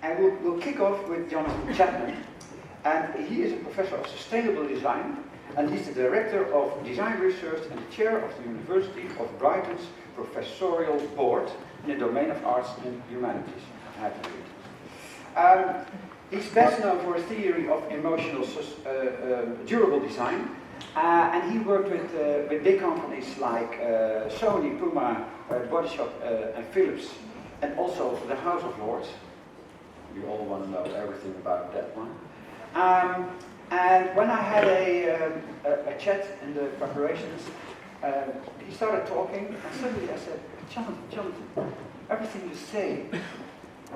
And we'll kick off with Jonathan Chapman. And he is a professor of sustainable design, and he's the director of design research and the chair of the University of Brighton's professorial board in the domain of arts and humanities. I have to read. He's best known for his theory of emotional durable design, and he worked with big companies like Sony, Puma, Body Shop, and Philips, and also the House of Lords. You all want to know everything about that one. And when I had a chat in the preparations, he started talking, and suddenly I said, Jonathan, everything you say,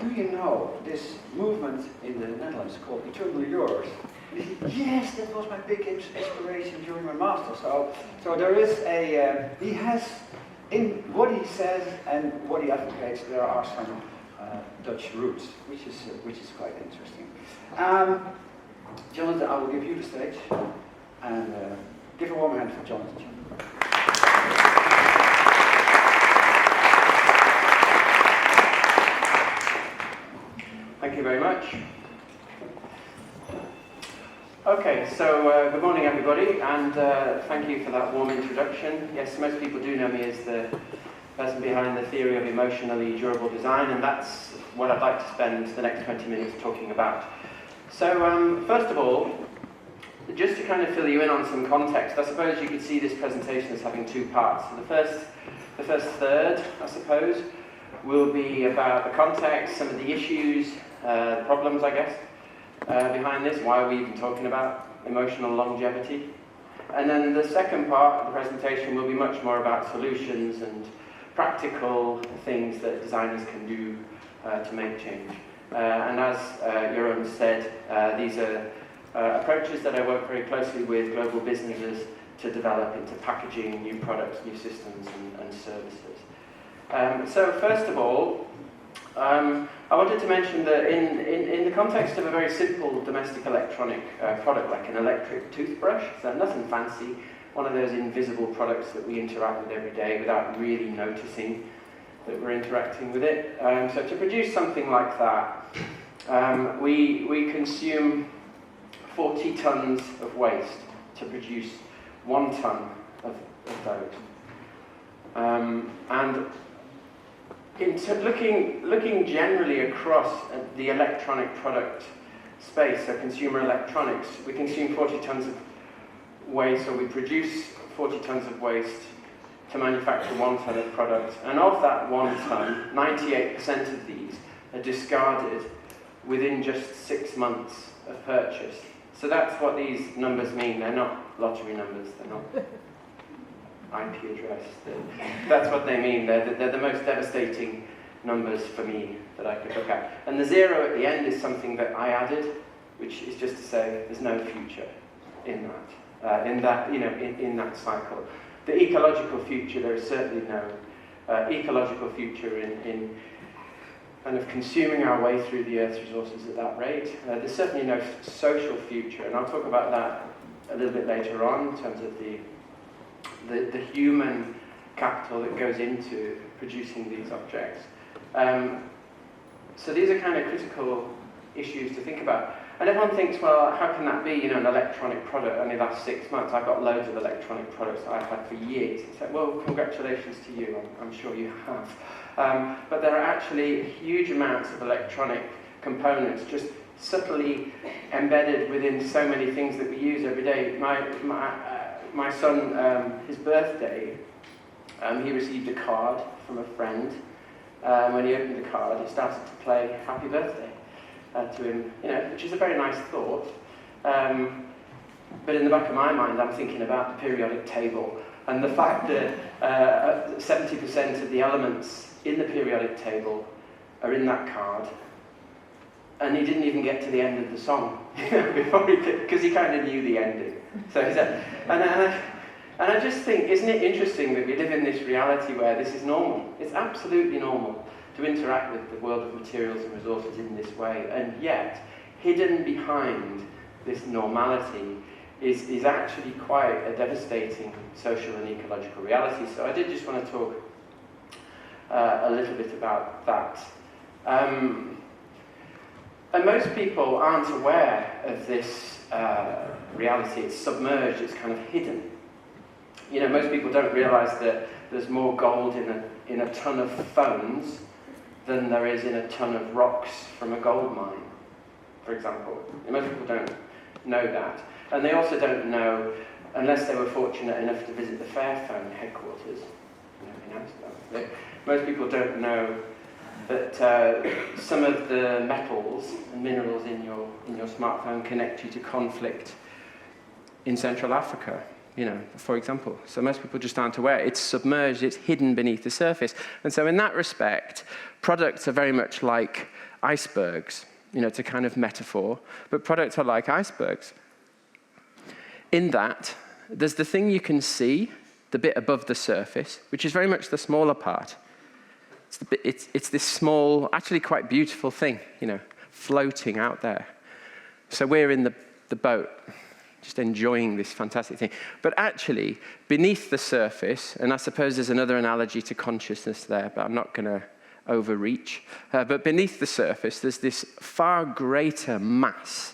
do you know this movement in the Netherlands called Eternally Yours? And he said, yes, that was my big inspiration during my master. So there is he has, in what he says and what he advocates, there are some Dutch roots, which is quite interesting. Jonathan, I will give you the stage, and give a warm hand for Jonathan. Thank you very much. Okay, so good morning everybody, and thank you for that warm introduction. Yes, most people do know me as the person behind the theory of emotionally durable design, and that's what I'd like to spend the next 20 minutes talking about. So first of all, just to kind of fill you in on some context, I suppose you could see this presentation as having two parts. So the first third, I suppose, will be about the context, some of the issues, the problems, I guess, behind this, why are we even talking about emotional longevity. And then the second part of the presentation will be much more about solutions and practical things that designers can do to make change. And as Jeroen said, these are approaches that I work very closely with global businesses to develop into packaging new products, new systems and services. So first of all, I wanted to mention that in the context of a very simple domestic electronic product like an electric toothbrush, so nothing fancy, one of those invisible products that we interact with every day without really noticing that we're interacting with it. So to produce something like that, we consume 40 tons of waste to produce 1 ton of those. And looking generally across the electronic product space, so consumer electronics, we consume 40 tons of waste, or we produce 40 tons of waste to manufacture 1 ton of product. And of that 1 ton, 98% of these are discarded within just 6 months of purchase. So that's what these numbers mean. They're not lottery numbers, they're not IP address. That's what they mean. They're the most devastating numbers for me that I could look at. And the 0 at the end is something that I added, which is just to say there's no future in that, in that cycle. The ecological future, there is certainly no ecological future in kind of consuming our way through the Earth's resources at that rate. There's certainly no social future, and I'll talk about that a little bit later on in terms of the human capital that goes into producing these objects. So these are kind of critical issues to think about. And everyone thinks, well, how can that be? An electronic product only lasts 6 months. I've got loads of electronic products that I've had for years. It's like, well, congratulations to you. I'm sure you have. But there are actually huge amounts of electronic components just subtly embedded within so many things that we use every day. My son, his birthday, he received a card from a friend. When he opened the card, it started to play Happy Birthday to him, which is a very nice thought. But in the back of my mind, I'm thinking about the periodic table and the fact that 70% of the elements in the periodic table are in that card. And he didn't even get to the end of the song before because he kind of knew the ending. So he said, and I just think, isn't it interesting that we live in this reality where this is normal? It's absolutely normal to interact with the world of materials and resources in this way, and yet hidden behind this normality is actually quite a devastating social and ecological reality. So I did just want to talk a little bit about that. And most people aren't aware of this reality. It's submerged, it's kind of hidden. You know, most people don't realise that there's more gold in a ton of phones than there is in a ton of rocks from a gold mine, for example. Most people don't know that. And they also don't know, unless they were fortunate enough to visit the Fairphone headquarters, in Amsterdam. Most people don't know that some of the metals and minerals in your smartphone connect you to conflict in Central Africa, for example. So most people just aren't aware. It's submerged, it's hidden beneath the surface. And so in that respect, products are very much like icebergs. It's a kind of metaphor, but products are like icebergs. In that, there's the thing you can see, the bit above the surface, which is very much the smaller part. It's this small, actually quite beautiful thing, floating out there. So we're in the boat, just enjoying this fantastic thing. But actually, beneath the surface, and I suppose there's another analogy to consciousness there, but I'm not going to overreach. But beneath the surface, there's this far greater mass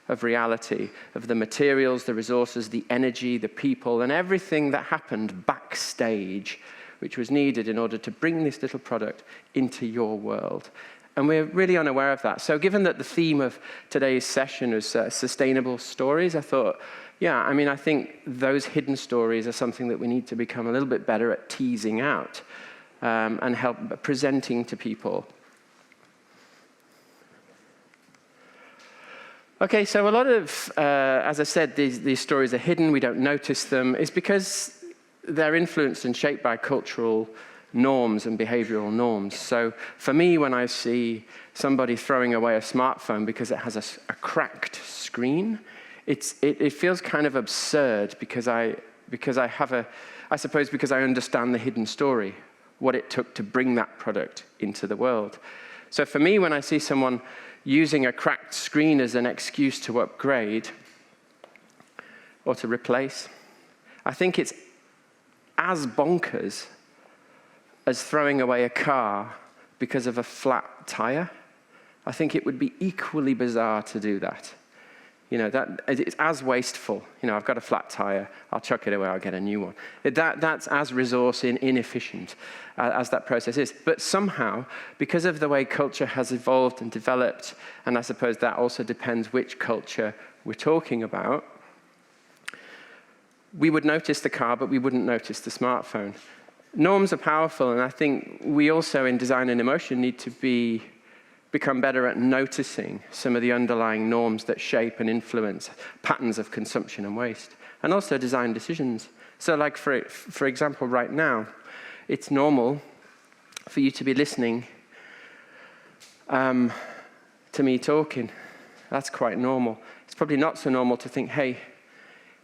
of reality, of the materials, the resources, the energy, the people, and everything that happened backstage, which was needed in order to bring this little product into your world. And we're really unaware of that. So given that the theme of today's session is sustainable stories, I thought, I think those hidden stories are something that we need to become a little bit better at teasing out and help presenting to people. Okay, so a lot of, as I said, these stories are hidden, we don't notice them. It's because they're influenced and shaped by cultural norms and behavioral norms. So for me, when I see somebody throwing away a smartphone because it has a cracked screen, it feels kind of absurd because I suppose because I understand the hidden story, what it took to bring that product into the world. So for me, when I see someone using a cracked screen as an excuse to upgrade or to replace, I think it's as bonkers as throwing away a car because of a flat tire. I think it would be equally bizarre to do that. That it's as wasteful. I've got a flat tire, I'll chuck it away, I'll get a new one. That's as resource inefficient as that process is. But somehow, because of the way culture has evolved and developed, and I suppose that also depends which culture we're talking about, we would notice the car, but we wouldn't notice the smartphone. Norms are powerful, and I think we also, in design and emotion, need to become better at noticing some of the underlying norms that shape and influence patterns of consumption and waste, and also design decisions. So like, for example, right now, it's normal for you to be listening to me talking. That's quite normal. It's probably not so normal to think, hey,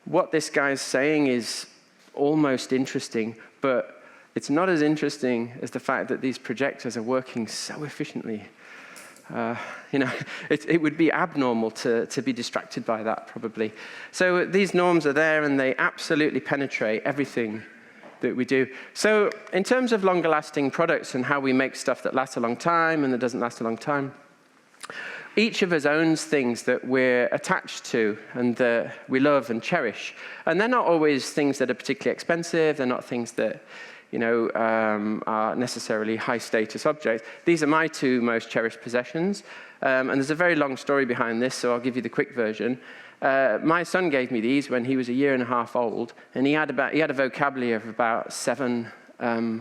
what this guy's saying is almost interesting, but it's not as interesting as the fact that these projectors are working so efficiently. It would be abnormal to be distracted by that, probably. So these norms are there, and they absolutely penetrate everything that we do. So in terms of longer-lasting products and how we make stuff that lasts a long time and that doesn't last a long time, each of us owns things that we're attached to and that we love and cherish. And they're not always things that are particularly expensive. They're not things that are necessarily high-status objects. These are my two most cherished possessions. And there's a very long story behind this, so I'll give you the quick version. My son gave me these when he was 1.5 years old, and he had a vocabulary of about 7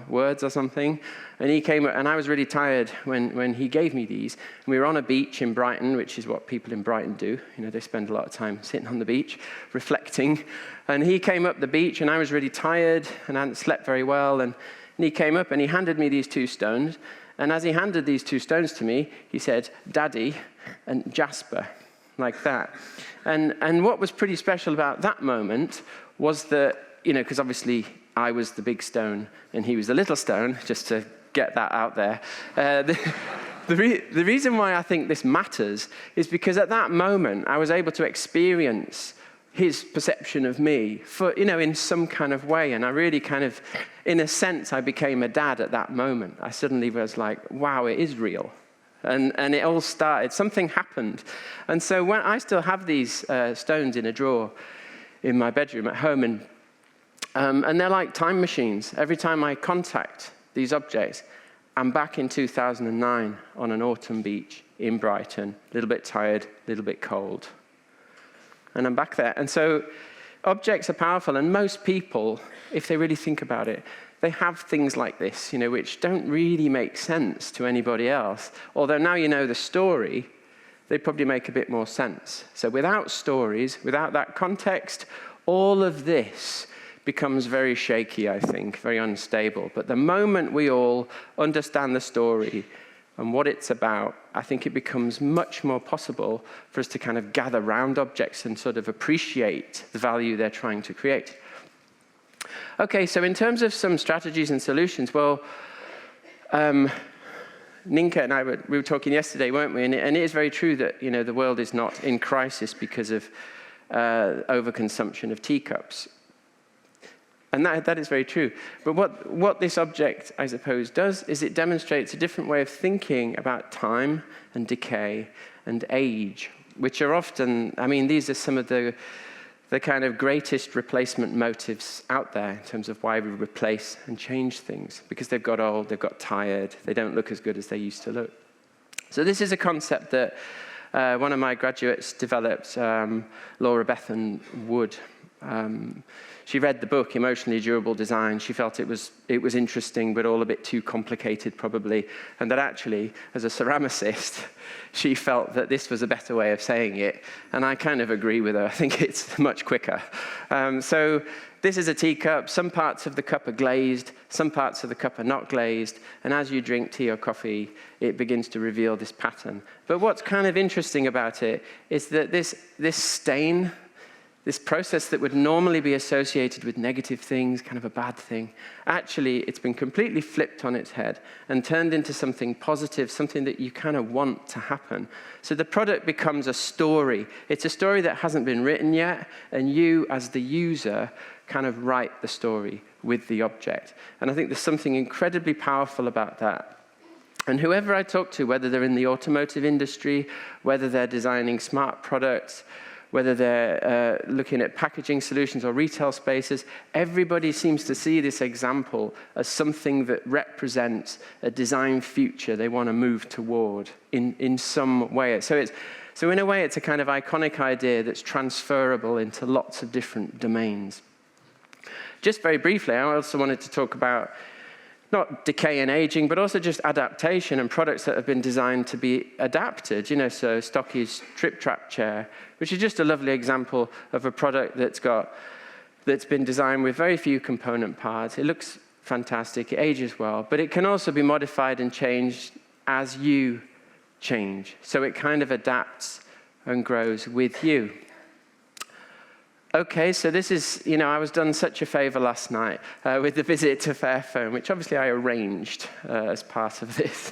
words or something. And he came, and I was really tired when he gave me these. And we were on a beach in Brighton, which is what people in Brighton do. They spend a lot of time sitting on the beach, reflecting. And he came up the beach, and I was really tired, and I hadn't slept very well. And he came up, and he handed me these 2 stones. And as he handed these 2 stones to me, he said, "Daddy," and "Jasper," like that. And what was pretty special about that moment was that, because obviously I was the big stone and he was the little stone, just to get that out there. The reason why I think this matters is because at that moment I was able to experience his perception of me in some kind of way. And I really kind of, in a sense, I became a dad at that moment. I suddenly was like, wow, it is real. And it all started, something happened. And so when I still have these stones in a drawer in my bedroom at home, and they're like time machines. Every time I contact these objects, I'm back in 2009 on an autumn beach in Brighton, a little bit tired, a little bit cold. And I'm back there. And so objects are powerful, and most people, if they really think about it, they have things like this, which don't really make sense to anybody else. Although now you know the story, they probably make a bit more sense. So without stories, without that context, all of this becomes very shaky, I think, very unstable. But the moment we all understand the story and what it's about, I think it becomes much more possible for us to kind of gather round objects and sort of appreciate the value they're trying to create. Okay, so in terms of some strategies and solutions, well, Nynke and I we were talking yesterday, weren't we? And it is very true that the world is not in crisis because of overconsumption of teacups. And that is very true. But what this object, I suppose, does is it demonstrates a different way of thinking about time and decay and age, which are often, these are some of the kind of greatest replacement motives out there in terms of why we replace and change things, because they've got old, they've got tired, they don't look as good as they used to look. So this is a concept that one of my graduates developed, Laura Bethan Wood. She read the book, Emotionally Durable Design. She felt it was interesting, but all a bit too complicated, probably. And that actually, as a ceramicist, she felt that this was a better way of saying it. And I kind of agree with her. I think it's much quicker. So this is a teacup. Some parts of the cup are glazed. Some parts of the cup are not glazed. And as you drink tea or coffee, it begins to reveal this pattern. But what's kind of interesting about it is that this stain, this process that would normally be associated with negative things, kind of a bad thing, actually it's been completely flipped on its head and turned into something positive, something that you kind of want to happen. So the product becomes a story. It's a story that hasn't been written yet, and you, as the user, kind of write the story with the object. And I think there's something incredibly powerful about that. And whoever I talk to, whether they're in the automotive industry, whether they're designing smart products, whether they're looking at packaging solutions or retail spaces, everybody seems to see this example as something that represents a design future they want to move toward in some way. So in a way, it's a kind of iconic idea that's transferable into lots of different domains. Just very briefly, I also wanted to talk about not decay and aging, but also just adaptation and products that have been designed to be adapted. So Stocky's Trip Trap chair, which is just a lovely example of a product that's been designed with very few component parts. It looks fantastic, it ages well, but it can also be modified and changed as you change. So it kind of adapts and grows with you. Okay, so this is, I was done such a favor last night with the visit to Fairphone, which obviously I arranged as part of this.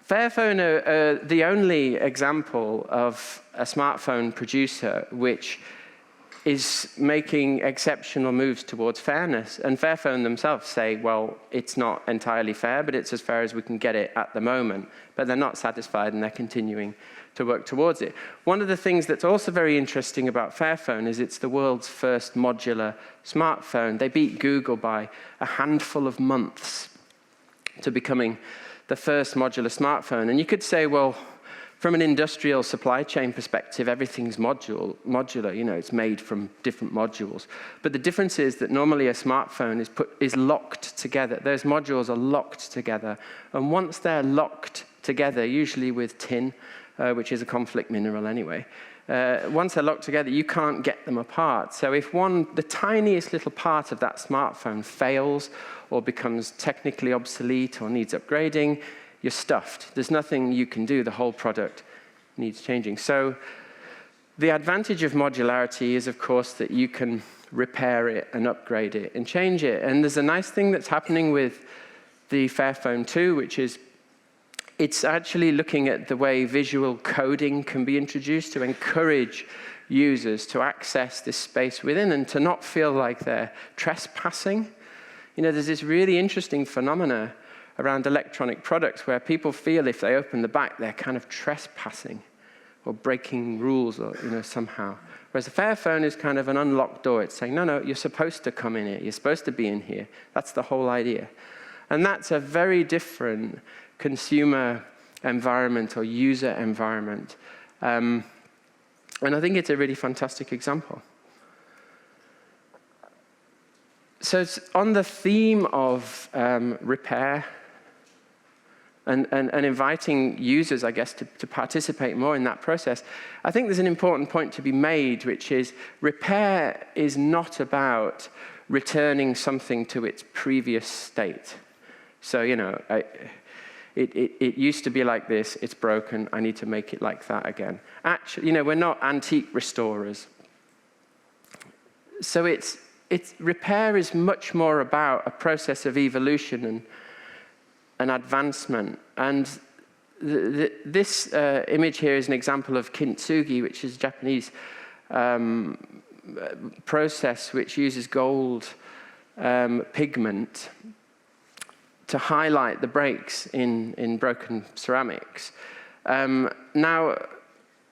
Fairphone are the only example of a smartphone producer which is making exceptional moves towards fairness. And Fairphone themselves say, well, it's not entirely fair, but it's as fair as we can get it at the moment. But they're not satisfied, and they're continuing to work towards it. One of the things that's also very interesting about Fairphone is it's the world's first modular smartphone. They beat Google by a handful of months to becoming the first modular smartphone. And you could say, well, from an industrial supply chain perspective, everything's modular. It's made from different modules. But the difference is that normally a smartphone is locked together. Those modules are locked together. And once they're locked together, usually with tin, which is a conflict mineral anyway, once they're locked together, you can't get them apart. So if the tiniest little part of that smartphone fails or becomes technically obsolete or needs upgrading, you're stuffed. There's nothing you can do. The whole product needs changing. So the advantage of modularity is, of course, that you can repair it and upgrade it and change it. And there's a nice thing that's happening with the Fairphone 2, which is it's actually looking at the way visual coding can be introduced to encourage users to access this space within and to not feel like they're trespassing. There's this really interesting phenomena around electronic products where people feel if they open the back, they're kind of trespassing or breaking rules or, somehow. Whereas a Fairphone is kind of an unlocked door. It's saying, no, you're supposed to come in here. You're supposed to be in here. That's the whole idea. And that's a very different consumer environment or user environment. And I think it's a really fantastic example. So it's on the theme of repair and inviting users, I guess, to participate more in that process, I think there's an important point to be made, which is repair is not about returning something to its previous state. So, it used to be like this, it's broken, I need to make it like that again. Actually, we're not antique restorers. So repair is much more about a process of evolution and advancement. And this image here is an example of kintsugi, which is a Japanese process which uses gold pigment to highlight the breaks in broken ceramics. Now,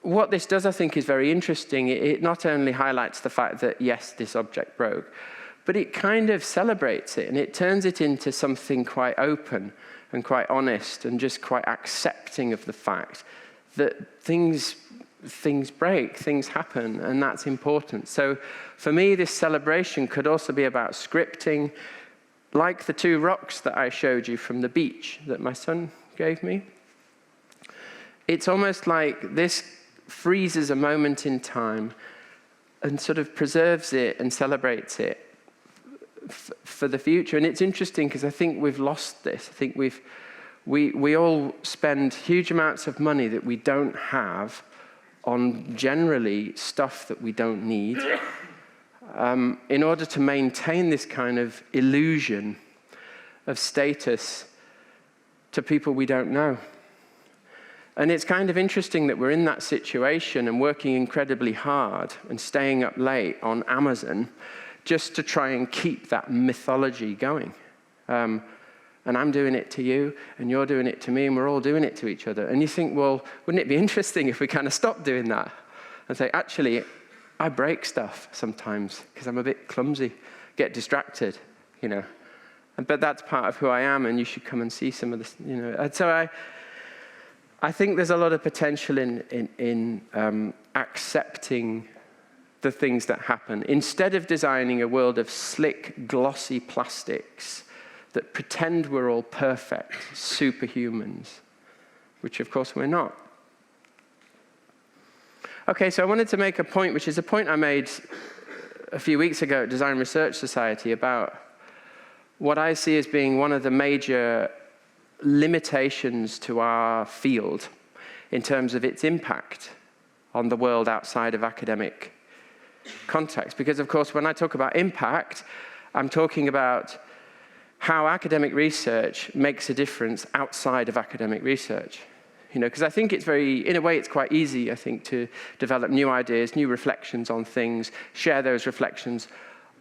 what this does, I think, is very interesting. It not only highlights the fact that, yes, this object broke, but it kind of celebrates it, and it turns it into something quite open and quite honest and just quite accepting of the fact that things break, things happen, and that's important. So for me, this celebration could also be about scripting, like the 2 rocks that I showed you from the beach that my son gave me. It's almost like this freezes a moment in time and sort of preserves it and celebrates it for the future. And it's interesting because I think we've lost this. I think we all spend huge amounts of money that we don't have on generally stuff that we don't need in order to maintain this kind of illusion of status to people we don't know. And it's kind of interesting that we're in that situation and working incredibly hard and staying up late on Amazon just to try and keep that mythology going. And I'm doing it to you, and you're doing it to me, and we're all doing it to each other. And you think, well, wouldn't it be interesting if we kind of stopped doing that and say, actually, I break stuff sometimes because I'm a bit clumsy, get distracted, But that's part of who I am, and you should come and see some of this, And so I think there's a lot of potential in accepting the things that happen. Instead of designing a world of slick, glossy plastics that pretend we're all perfect, superhumans, which of course we're not. Okay, so I wanted to make a point, which is a point I made a few weeks ago at Design Research Society about what I see as being one of the major limitations to our field in terms of its impact on the world outside of academic context. Because, of course, when I talk about impact, I'm talking about how academic research makes a difference outside of academic research. Because I think it's in a way, it's quite easy, I think, to develop new ideas, new reflections on things, share those reflections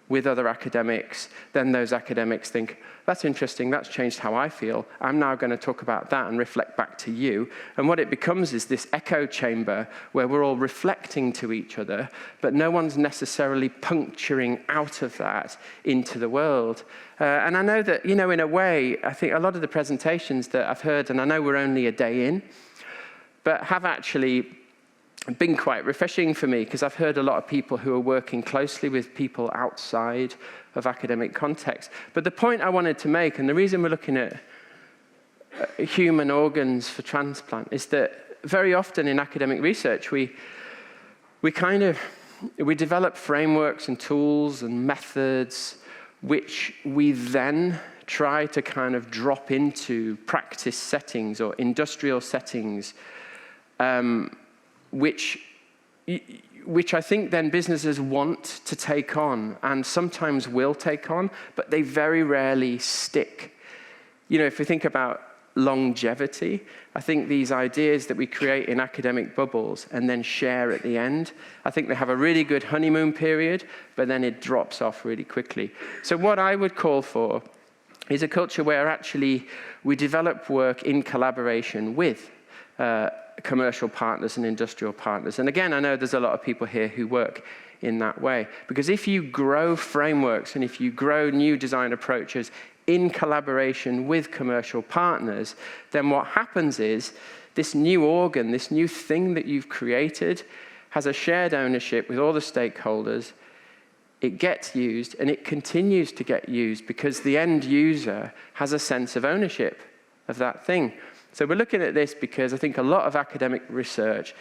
with other academics. Then those academics think, that's interesting, that's changed how I feel. I'm now going to talk about that and reflect back to you. And what it becomes is this echo chamber where we're all reflecting to each other, but no one's necessarily puncturing out of that into the world. And I know that, in a way, I think a lot of the presentations that I've heard, and I know we're only a day in, but have actually been quite refreshing for me, because I've heard a lot of people who are working closely with people outside of academic context. But the point I wanted to make, and the reason we're looking at human organs for transplant, is that very often in academic research, we develop frameworks and tools and methods which we then try to kind of drop into practice settings or industrial settings, which I think then businesses want to take on and sometimes will take on, but they very rarely stick. If we think about longevity, I think these ideas that we create in academic bubbles and then share at the end, I think they have a really good honeymoon period, but then it drops off really quickly. So what I would call for is a culture where actually we develop work in collaboration with commercial partners and industrial partners. And again, I know there's a lot of people here who work in that way. Because if you grow frameworks and if you grow new design approaches in collaboration with commercial partners, then what happens is this new organ, this new thing that you've created, has a shared ownership with all the stakeholders. It gets used, and it continues to get used because the end user has a sense of ownership of that thing. So we're looking at this because I think a lot of academic research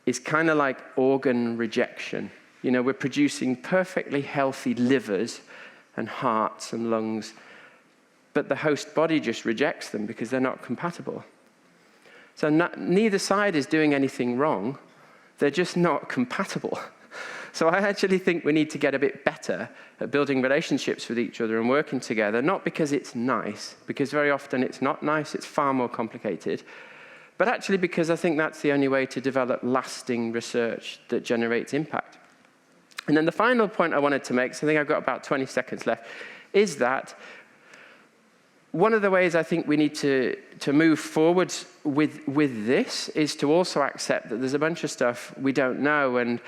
is kind of like organ rejection. You know, we're producing perfectly healthy livers and hearts and lungs, but the host body just rejects them because they're not compatible. So neither side is doing anything wrong. They're just not compatible. So I actually think we need to get a bit better at building relationships with each other and working together, not because it's nice, because very often it's not nice, it's far more complicated, but actually because I think that's the only way to develop lasting research that generates impact. And then the final point I wanted to make, so I think I've got about 20 seconds left, is that one of the ways I think we need to move forward with this is to also accept that there's a bunch of stuff we don't know. And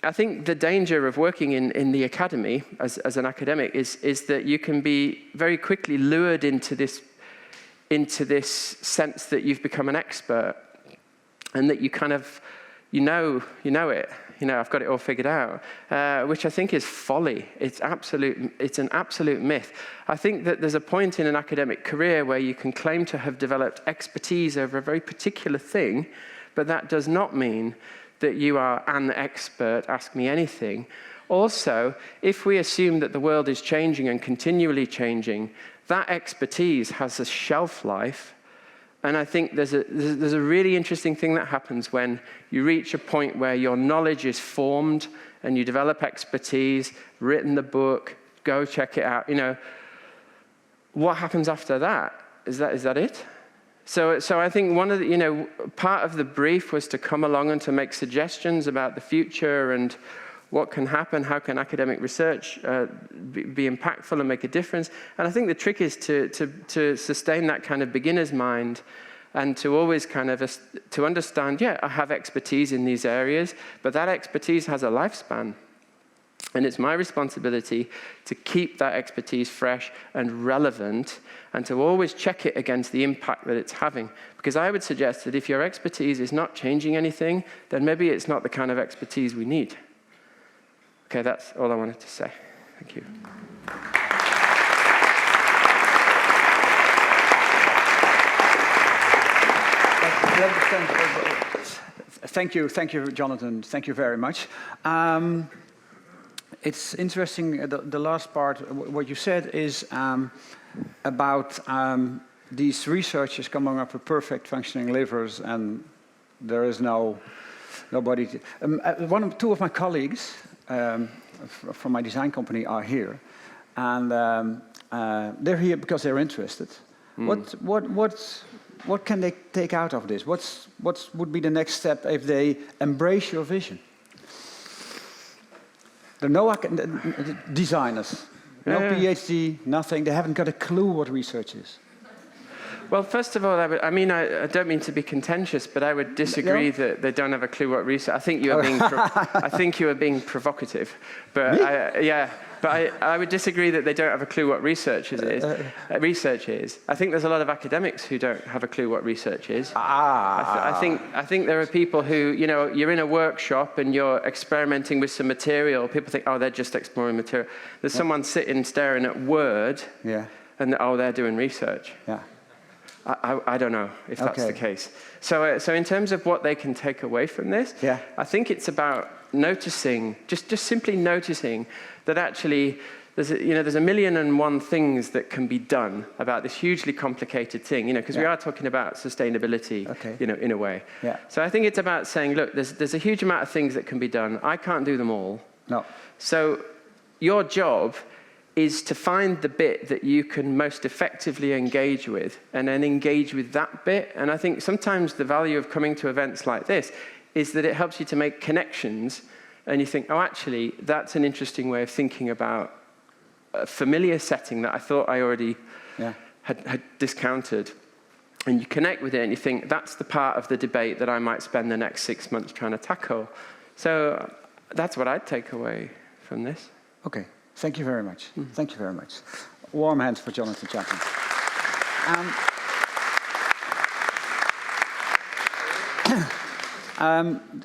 I think the danger of working in the academy as an academic is that you can be very quickly lured into this sense that you've become an expert and that you kind of, you know it. You know, I've got it all figured out, which I think is folly. It's an absolute myth. I think that there's a point in an academic career where you can claim to have developed expertise over a very particular thing, but that does not mean that you are an expert, ask me anything. Also, if we assume that the world is changing and continually changing, that expertise has a shelf life. And I think there's a really interesting thing that happens when you reach a point where your knowledge is formed and you develop expertise, written the book, go check it out. You know, what happens after that? Is that it? So I think one of the, part of the brief was to come along and to make suggestions about the future and what can happen, how can academic research be impactful and make a difference. And I think the trick is to sustain that kind of beginner's mind and to always kind of to understand, yeah, I have expertise in these areas, but that expertise has a lifespan. And it's my responsibility to keep that expertise fresh and relevant and to always check it against the impact that it's having. Because I would suggest that if your expertise is not changing anything, then maybe it's not the kind of expertise we need. Okay, that's all I wanted to say. Thank you. Thank you, Jonathan. Thank you very much. It's interesting, the last part, what you said is about these researchers coming up with perfect functioning livers, and there is nobody. Two of my colleagues from my design company are here, and they're here because they're interested. What can they take out of this? What would be the next step if they embrace your vision? There are no designers, no PhD, nothing. They haven't got a clue what research is. Well, first of all, I don't mean to be contentious, but I would disagree that they don't have a clue what research. I think you are being. I think you are being provocative, but I would disagree that they don't have a clue what research is. Research is. I think there's a lot of academics who don't have a clue what research is. I think there are people who, you're in a workshop and you're experimenting with some material. People think, oh, they're just exploring material. There's someone sitting staring at Word, and they're doing research. Yeah. I don't know if that's the case. So in terms of what they can take away from this, I think it's about noticing, just simply noticing that actually there's a million and one things that can be done about this hugely complicated thing, because we are talking about sustainability, in a way. Yeah. So I think it's about saying, look, there's a huge amount of things that can be done. I can't do them all. No. So your job is to find the bit that you can most effectively engage with and then engage with that bit. And I think sometimes the value of coming to events like this is that it helps you to make connections and you think, oh, actually, that's an interesting way of thinking about a familiar setting that I thought I already had discounted. And you connect with it and you think, that's the part of the debate that I might spend the next 6 months trying to tackle. So that's what I'd take away from this. Okay, thank you very much. Thank you very much. Warm hand for Jonathan Chapman.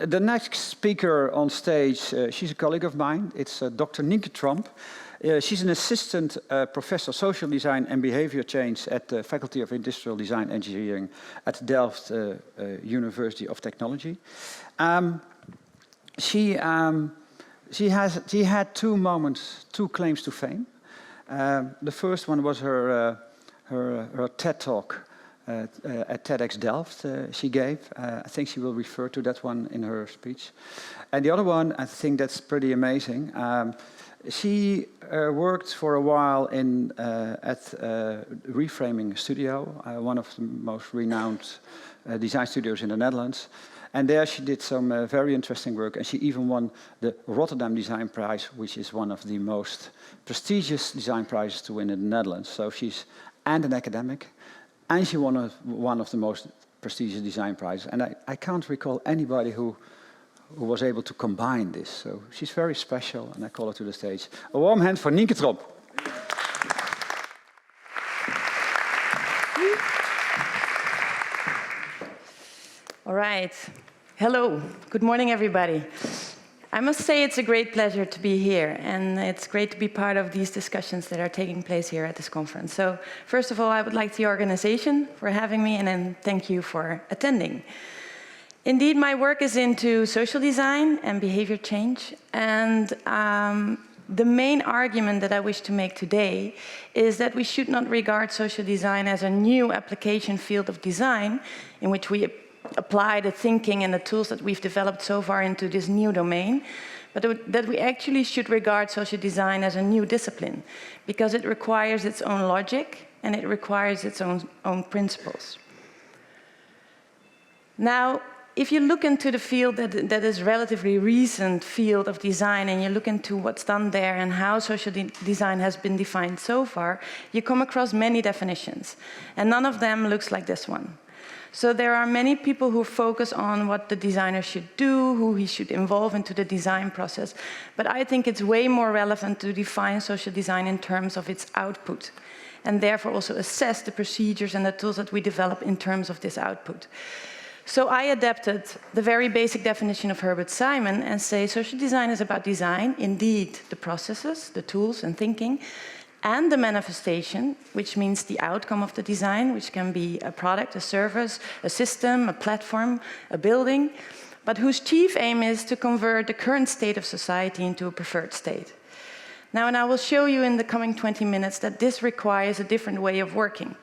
The next speaker on stage, she's a colleague of mine. It's Dr. Nynke Tromp. She's an assistant professor of social design and behavior change at the Faculty of Industrial Design Engineering at Delft University of Technology. She had two claims to fame. The first one was her TED talk at TEDx Delft she gave. I think she will refer to that one in her speech. And the other one, I think that's pretty amazing. She worked for a while at Reframing Studio, one of the most renowned design studios in the Netherlands. And there she did some very interesting work, and she even won the Rotterdam Design Prize, which is one of the most prestigious design prizes to win in the Netherlands. So she's an academic, and she won one of the most prestigious design prizes. And I can't recall anybody who was able to combine this. So she's very special, and I call her to the stage. A warm hand for Nynke Tromp. All right. Hello. Good morning, everybody. I must say it's a great pleasure to be here, and it's great to be part of these discussions that are taking place here at this conference. So first of all, I would like the organization for having me, and then thank you for attending. Indeed, my work is into social design and behavior change, and the main argument that I wish to make today is that we should not regard social design as a new application field of design in which we apply the thinking and the tools that we've developed so far into this new domain, but that we actually should regard social design as a new discipline, because it requires its own logic and it requires its own principles. Now, if you look into the field that is relatively recent field of design, and you look into what's done there and how social design has been defined so far, you come across many definitions, and none of them looks like this one. So there are many people who focus on what the designer should do, who he should involve into the design process. But I think it's way more relevant to define social design in terms of its output, and therefore also assess the procedures and the tools that we develop in terms of this output. So I adapted the very basic definition of Herbert Simon and say social design is about design, indeed the processes, the tools and thinking, and the manifestation, which means the outcome of the design, which can be a product, a service, a system, a platform, a building, but whose chief aim is to convert the current state of society into a preferred state. Now, and I will show you in the coming 20 minutes that this requires a different way of working.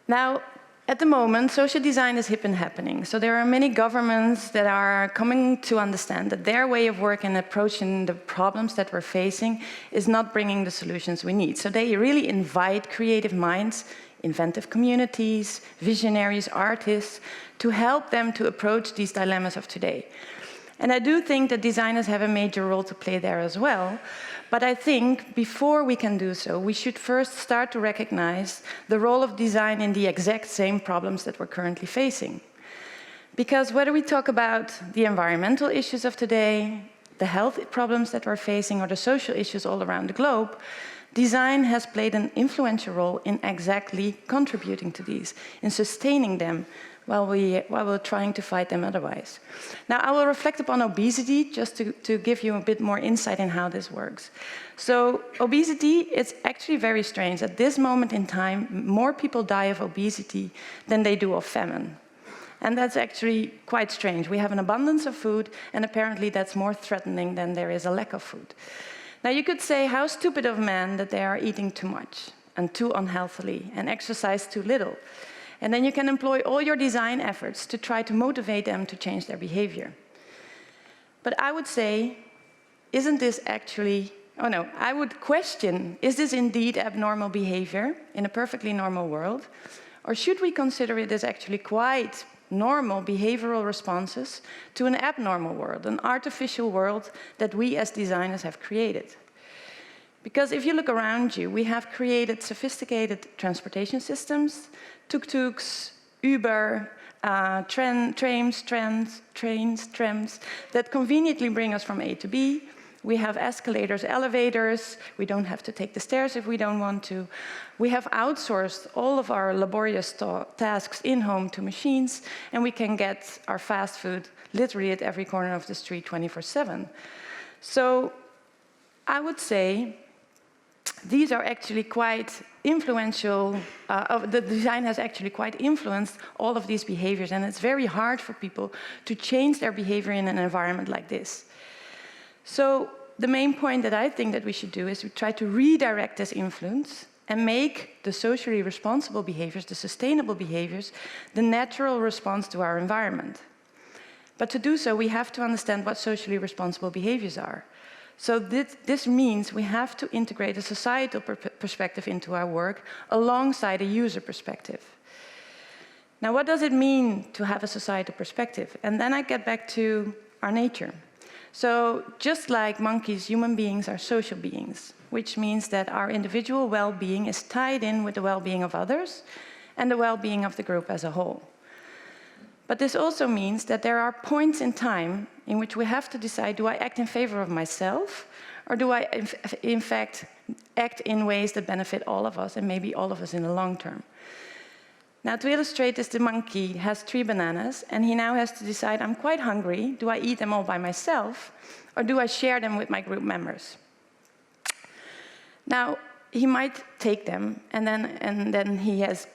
Now, at the moment, social design is hip and happening. So there are many governments that are coming to understand that their way of work and approaching the problems that we're facing is not bringing the solutions we need. So they really invite creative minds, inventive communities, visionaries, artists, to help them to approach these dilemmas of today. And I do think that designers have a major role to play there as well. But I think before we can do so, we should first start to recognize the role of design in the exact same problems that we're currently facing. Because whether we talk about the environmental issues of today, the health problems that we're facing, or the social issues all around the globe, design has played an influential role in exactly contributing to these, in sustaining them, while we're trying to fight them otherwise. Now, I will reflect upon obesity just to give you a bit more insight in how this works. So obesity, it's actually very strange. At this moment in time, more people die of obesity than they do of famine. And that's actually quite strange. We have an abundance of food, and apparently that's more threatening than there is a lack of food. Now, you could say, how stupid of men that they are eating too much and too unhealthily and exercise too little. And then you can employ all your design efforts to try to motivate them to change their behavior. But I would say, isn't this actually, I would question, is this indeed abnormal behavior in a perfectly normal world? Or should we consider it as actually quite normal behavioral responses to an abnormal world, an artificial world that we as designers have created. Because if you look around you, we have created sophisticated transportation systems, tuk-tuks, Uber, trains, trams, that conveniently bring us from A to B. We have escalators, elevators. We don't have to take the stairs if we don't want to. We have outsourced all of our laborious tasks in-home to machines, and we can get our fast food literally at every corner of the street 24/7. So I would say these are actually quite influential, the design has actually quite influenced all of these behaviors, and it's very hard for people to change their behavior in an environment like this. So the main point that I think that we should do is we try to redirect this influence and make the socially responsible behaviors, the sustainable behaviors, the natural response to our environment. But to do so, we have to understand what socially responsible behaviors are. So this means we have to integrate a societal perspective into our work alongside a user perspective. Now, what does it mean to have a societal perspective? And then I get back to our nature. So just like monkeys, human beings are social beings, which means that our individual well-being is tied in with the well-being of others and the well-being of the group as a whole. But this also means that there are points in time in which we have to decide, do I act in favor of myself, or do I, in fact, act in ways that benefit all of us, and maybe all of us in the long term? Now, to illustrate this, the monkey has 3 bananas, and he now has to decide, I'm quite hungry, do I eat them all by myself, or do I share them with my group members? Now, he might take them, and then he has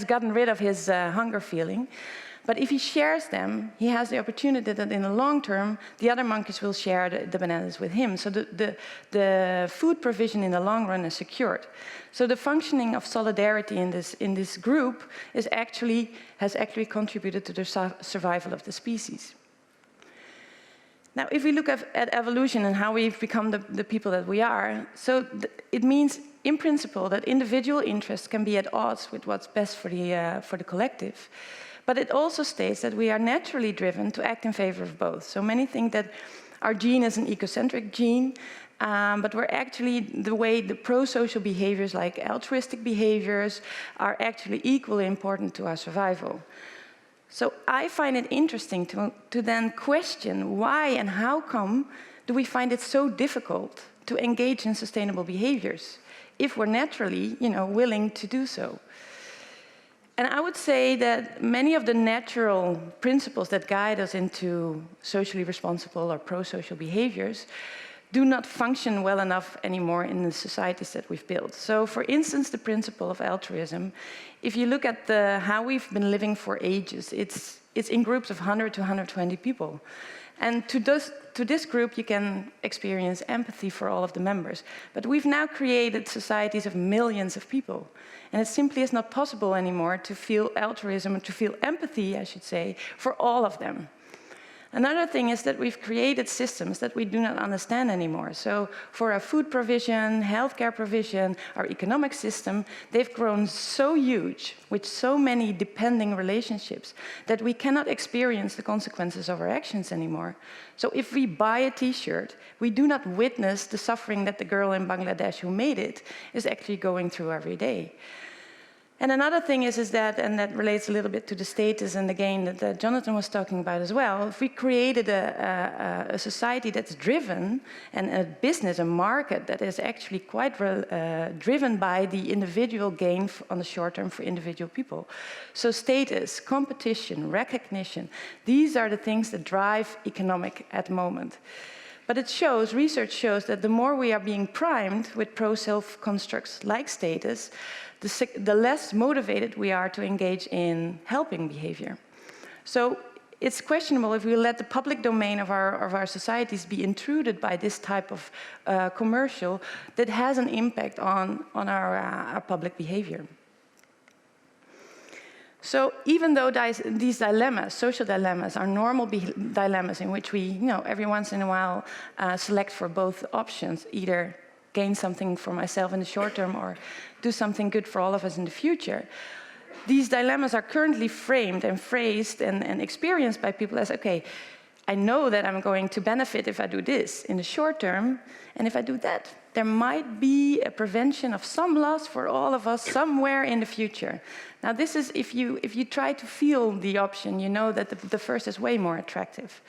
gotten rid of his hunger feeling. But if he shares them, he has the opportunity that in the long term, the other monkeys will share the bananas with him. So the food provision in the long run is secured. So the functioning of solidarity in this group has actually contributed to the survival of the species. Now, if we look at evolution and how we've become the people that we are, so it means, in principle, that individual interests can be at odds with what's best for the collective. But it also states that we are naturally driven to act in favor of both. So many think that our gene is an ecocentric gene, but we're actually, the pro-social behaviors like altruistic behaviors are actually equally important to our survival. So I find it interesting to then question why and how come do we find it so difficult to engage in sustainable behaviors if we're naturally, willing to do so. And I would say that many of the natural principles that guide us into socially responsible or pro-social behaviors do not function well enough anymore in the societies that we've built. So, for instance, the principle of altruism, if you look at how we've been living for ages, it's in groups of 100 to 120 people. And to this group, you can experience empathy for all of the members. But we've now created societies of millions of people. And it simply is not possible anymore to feel altruism, or to feel empathy, I should say, for all of them. Another thing is that we've created systems that we do not understand anymore. So for our food provision, healthcare provision, our economic system, they've grown so huge with so many depending relationships that we cannot experience the consequences of our actions anymore. So if we buy a t-shirt, we do not witness the suffering that the girl in Bangladesh who made it is actually going through every day. And another thing is that, and that relates a little bit to the status and the gain that Jonathan was talking about as well, if we created a society that's driven, and a business, a market that is actually quite driven by the individual gain on the short term for individual people. So status, competition, recognition, these are the things that drive economic at the moment. But research shows that the more we are being primed with pro-self constructs like status, the less motivated we are to engage in helping behavior. So it's questionable if we let the public domain of our societies be intruded by this type of commercial that has an impact on our public behavior. So even though these dilemmas, social dilemmas, are normal dilemmas in which we, every once in a while select for both options, either gain something for myself in the short term or do something good for all of us in the future, these dilemmas are currently framed and phrased and experienced by people as, okay, I know that I'm going to benefit if I do this in the short term, and if I do that, there might be a prevention of some loss for all of us somewhere in the future. Now this is, if you try to feel the option, you know that the first is way more attractive.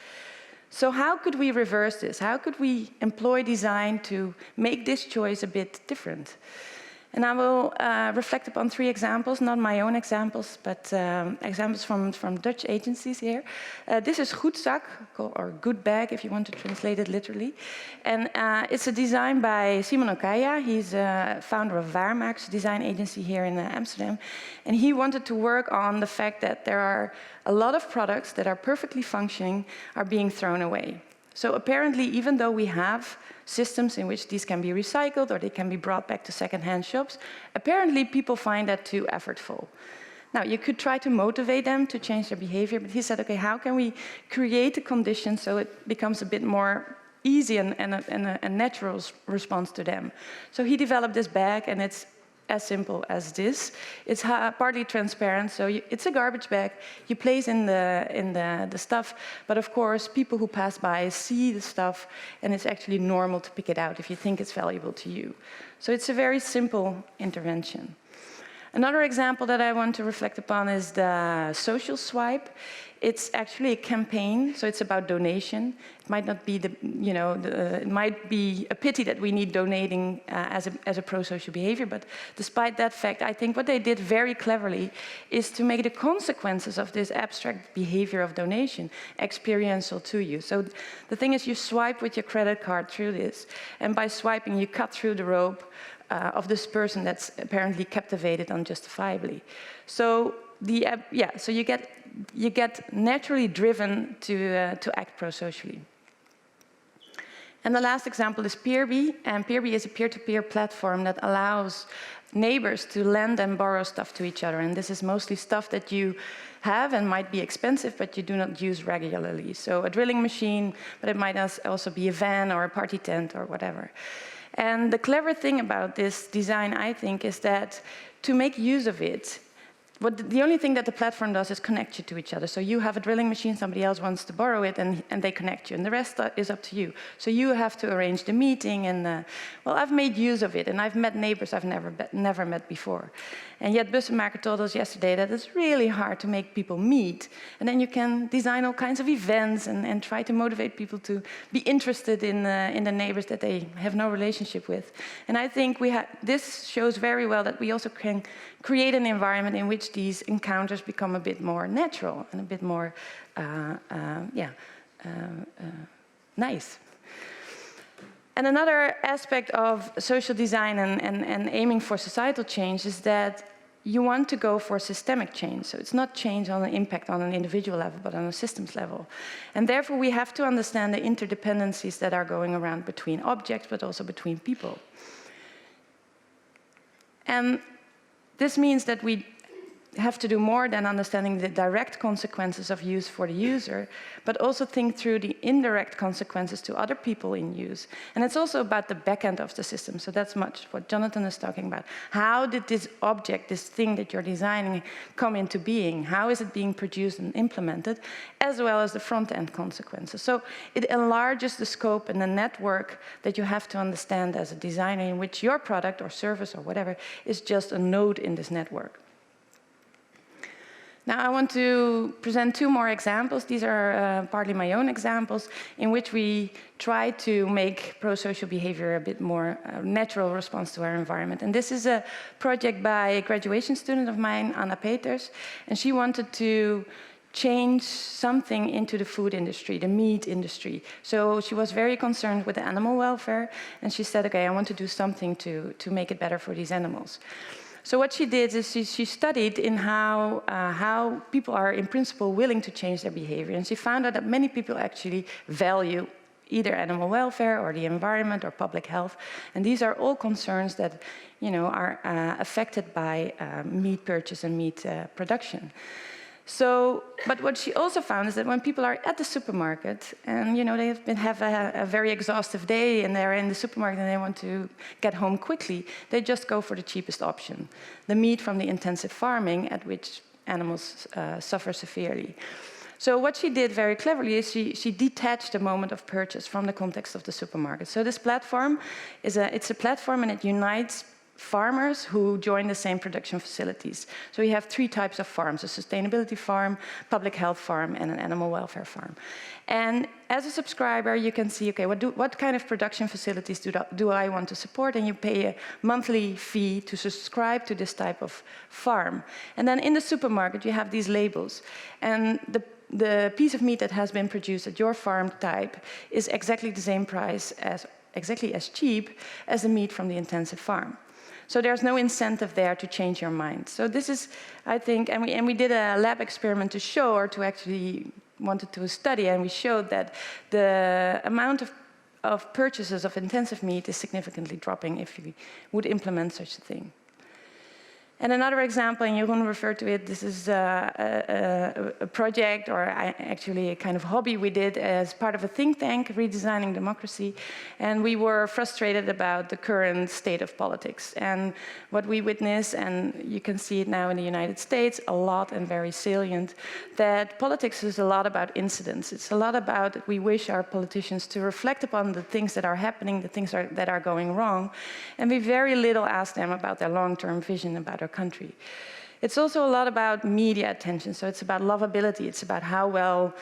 So how could we reverse this? How could we employ design to make this choice a bit different? And I will reflect upon 3 examples, not my own examples, but examples from Dutch agencies here. This is Goedzak, or Good Bag, if you want to translate it literally. And it's a design by Simon Okaya. He's a founder of Waarmaaks design agency here in Amsterdam. And he wanted to work on the fact that there are a lot of products that are perfectly functioning are being thrown away. So apparently, even though we have systems in which these can be recycled or they can be brought back to second-hand shops, apparently people find that too effortful. Now, you could try to motivate them to change their behavior, but he said, okay, how can we create a condition so it becomes a bit more easy and a natural response to them? So he developed this bag, and it's as simple as this. It's partly transparent, so it's a garbage bag. You place in the stuff, but of course, people who pass by see the stuff, and it's actually normal to pick it out if you think it's valuable to you. So it's a very simple intervention. Another example that I want to reflect upon is the social swipe. It's actually a campaign, so it's about donation. It might not be it might be a pity that we need donating as a pro-social behavior, but despite that fact, I think what they did very cleverly is to make the consequences of this abstract behavior of donation experiential to you. So the thing is, you swipe with your credit card through this, and by swiping, you cut through the rope of this person that's apparently captivated unjustifiably. So so you get naturally driven to act pro-socially. And the last example is Peerby, and Peerby is a peer-to-peer platform that allows neighbors to lend and borrow stuff to each other, and this is mostly stuff that you have and might be expensive, but you do not use regularly. So a drilling machine, but it might also be a van or a party tent or whatever. And the clever thing about this design, I think, is that to make use of it, the only thing that the platform does is connect you to each other. So you have a drilling machine, somebody else wants to borrow it, and they connect you, and the rest is up to you. So you have to arrange the meeting, and well, I've made use of it, and I've met neighbors I've never met before. And yet Bussemaker told us yesterday that it's really hard to make people meet, and then you can design all kinds of events and try to motivate people to be interested in the neighbors that they have no relationship with. And I think this shows very well that we also can create an environment in which these encounters become a bit more natural and a bit more nice. And another aspect of social design and aiming for societal change is that you want to go for systemic change. So it's not change on an impact on an individual level, but on a systems level. And therefore, we have to understand the interdependencies that are going around between objects, but also between people. And this means that we have to do more than understanding the direct consequences of use for the user, but also think through the indirect consequences to other people in use. And it's also about the back end of the system. So that's much what Jonathan is talking about. How did this object, this thing that you're designing, come into being? How is it being produced and implemented, as well as the front end consequences? So it enlarges the scope and the network that you have to understand as a designer, in which your product or service or whatever is just a node in this network. Now I want to present 2 more examples. These are partly my own examples, in which we try to make pro-social behavior a bit more natural response to our environment. And this is a project by a graduation student of mine, Anna Peters, and she wanted to change something into the food industry, the meat industry. So she was very concerned with the animal welfare, and she said, okay, I want to do something to make it better for these animals. So what she did is she studied in how people are in principle willing to change their behavior. And she found out that many people actually value either animal welfare or the environment or public health. And these are all concerns that are affected by meat purchase and meat production. So, but what she also found is that when people are at the supermarket and they have a very exhaustive day and they're in the supermarket and they want to get home quickly, they just go for the cheapest option, the meat from the intensive farming at which animals suffer severely. So what she did very cleverly is she detached the moment of purchase from the context of the supermarket. So this platform it's a platform and it unites farmers who join the same production facilities. So we have 3 types of farms: a sustainability farm, public health farm, and an animal welfare farm. And as a subscriber, you can see, okay, what kind of production facilities do I want to support? And you pay a monthly fee to subscribe to this type of farm. And then in the supermarket, you have these labels. And the piece of meat that has been produced at your farm type is exactly the same price exactly as cheap as the meat from the intensive farm. So there's no incentive there to change your mind. So this is, I think, and we did a lab experiment to show, or to actually wanted to study, and we showed that the amount of purchases of intensive meat is significantly dropping if you would implement such a thing. And another example, and Jeroen referred to it, this is a project, or actually a kind of hobby we did as part of a think tank, Redesigning Democracy. And we were frustrated about the current state of politics. And what we witness, and you can see it now in the United States, a lot and very salient, that politics is a lot about incidents. It's a lot about, we wish our politicians to reflect upon the things that are happening, the things that are going wrong. And we very little ask them about their long-term vision about our country. It's also a lot about media attention, so it's about lovability, it's about how well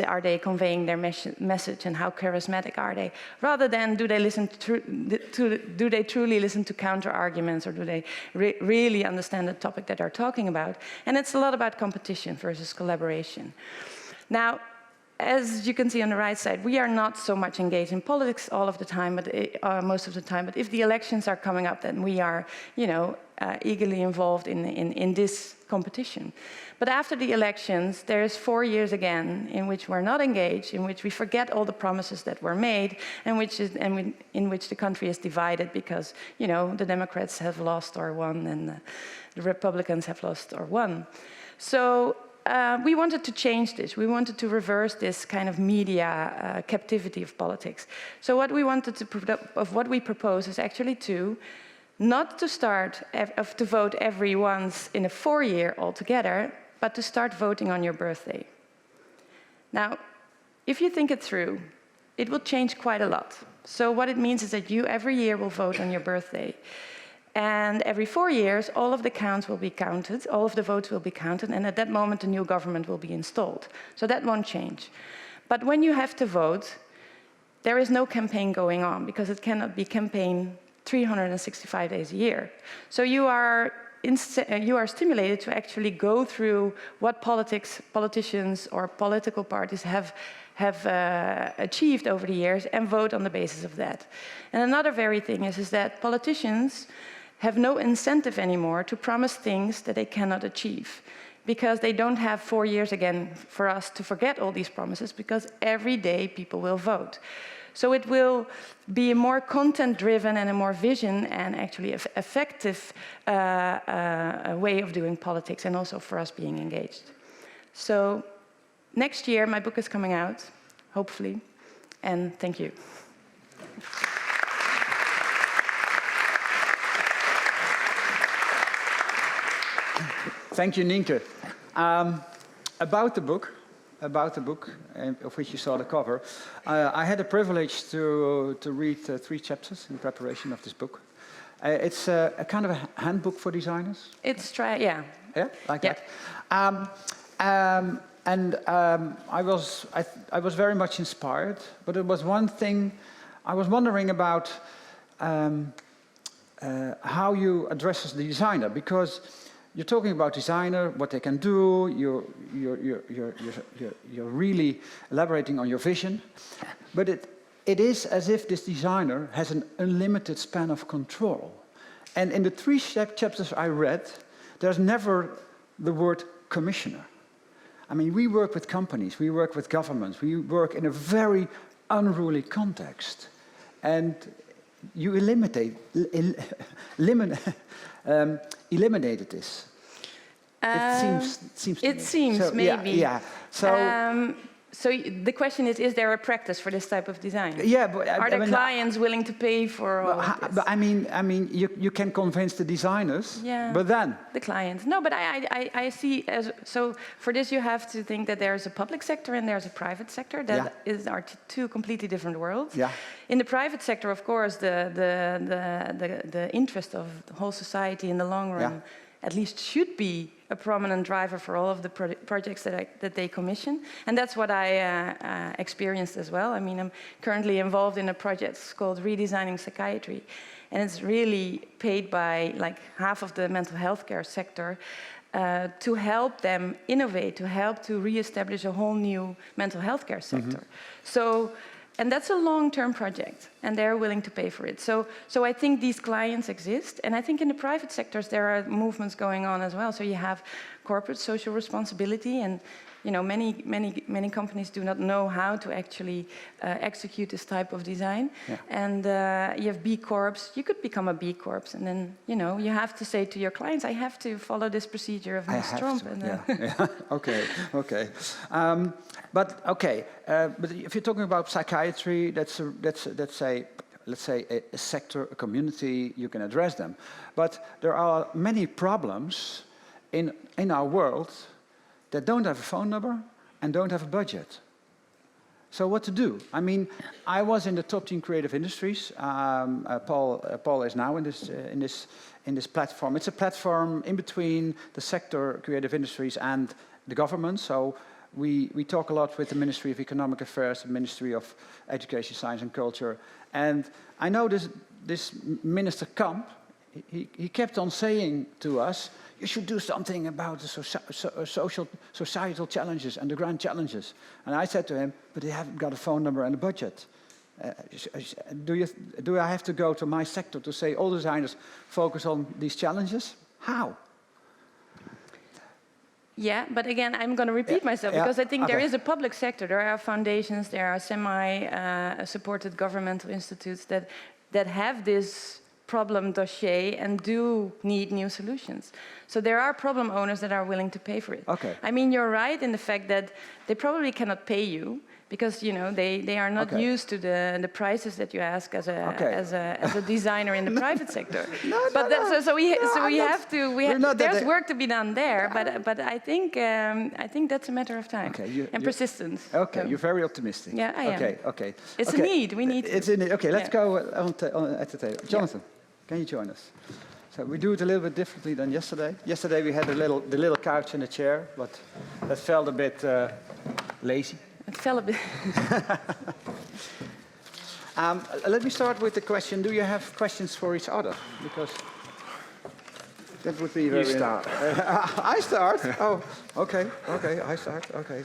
are they conveying their message and how charismatic are they, rather than do they truly listen to counter-arguments, or do they really understand the topic that they're talking about. And it's a lot about competition versus collaboration. Now, as you can see on the right side, we are not so much engaged in politics all of the time, but most of the time. But if the elections are coming up, then we are, eagerly involved in this competition. But after the elections, there's 4 years again in which we're not engaged, in which we forget all the promises that were made, and in which the country is divided because, the Democrats have lost or won, and the Republicans have lost or won. So we wanted to change this. We wanted to reverse this kind of media captivity of politics. So what we propose is actually not to start to vote every once in a 4-year altogether, but to start voting on your birthday. Now, if you think it through, it will change quite a lot. So what it means is that you every year will vote on your birthday. And every 4 years, all of the counts will be counted, all of the votes will be counted, and at that moment, a new government will be installed. So that won't change. But when you have to vote, there is no campaign going on, because it cannot be campaigned 365 days a year. So you are stimulated to actually go through what politicians or political parties have achieved over the years and vote on the basis of that. And another very thing is that politicians have no incentive anymore to promise things that they cannot achieve, because they don't have 4 years again for us to forget all these promises, because every day people will vote. So it will be a more content-driven and a more vision and actually effective way of doing politics, and also for us being engaged. So next year, my book is coming out, hopefully, and thank you. Thank you, Nynke. About the book, of which you saw the cover, I had the privilege to read 3 chapters in preparation of this book. It's a kind of a handbook for designers. Yeah. Yeah, like that. I was very much inspired, but it was one thing I was wondering about, how you address the designer, because you're talking about designer, what they can do. You're really elaborating on your vision, but it is as if this designer has an unlimited span of control. And in the 3 chapters I read, there's never the word commissioner. I mean, we work with companies, we work with governments, we work in a very unruly context, and you eliminated this. Seems to it me. seems, So, maybe. Yeah. So. So the question is there a practice for this type of design? Yeah, but are there clients willing to pay for all of this? But I mean, you can convince the designers, yeah, but then the clients. No, but I see so for this you have to think that there's a public sector and there's a private sector. That are two completely different worlds. Yeah. In the private sector, of course, the interest of the whole society in the long run at least should be a prominent driver for all of the projects that they commission. And that's what I experienced as well. I mean, I'm currently involved in a project called Redesigning Psychiatry. And it's really paid by like half of the mental health care sector to help them innovate, to help to reestablish a whole new mental health care sector. So, and that's a long-term project, and they're willing to pay for it. So I think these clients exist, and I think in the private sectors there are movements going on as well. So you have corporate social responsibility, and many companies do not know how to actually execute this type of design. Yeah. And you have B Corps. You could become a B Corps, and then you have to say to your clients, "I have to follow this procedure of Ms. Tromp." Okay. But if you're talking about psychiatry, let's say a sector, a community, you can address them. But there are many problems in our world that don't have a phone number and don't have a budget. So what to do? I mean, I was in the top 10 creative industries. Paul is now in this platform. It's a platform in between the sector creative industries and the government. So we talk a lot with the Ministry of Economic Affairs, the Ministry of Education, Science and Culture. And I know this Minister Kamp, he kept on saying to us, you should do something about the societal challenges and the grand challenges. And I said to him, but they haven't got a phone number and a budget. Do I have to go to my sector to say all designers focus on these challenges? How? Yeah, but again, I'm going to repeat myself because I think there is a public sector. There are foundations, there are semi-supported governmental institutes that have this problem dossier and do need new solutions. So there are problem owners that are willing to pay for it. Okay. I mean, you're right in the fact that they probably cannot pay you because they are not used to the prices that you ask as a designer in the private sector. There's work to be done there, but I think that's a matter of time and persistence. Okay, you're very optimistic. Yeah, I am. Okay. It's a need. We need. It's a need. Okay, let's go at the table. Jonathan, can you join us? So we do it a little bit differently than yesterday. Yesterday we had the little couch and a chair, but that felt a bit lazy. It fell a bit. Let me start with the question, do you have questions for each other? Because that would be very... You start. I start? Oh, okay, I start. Okay,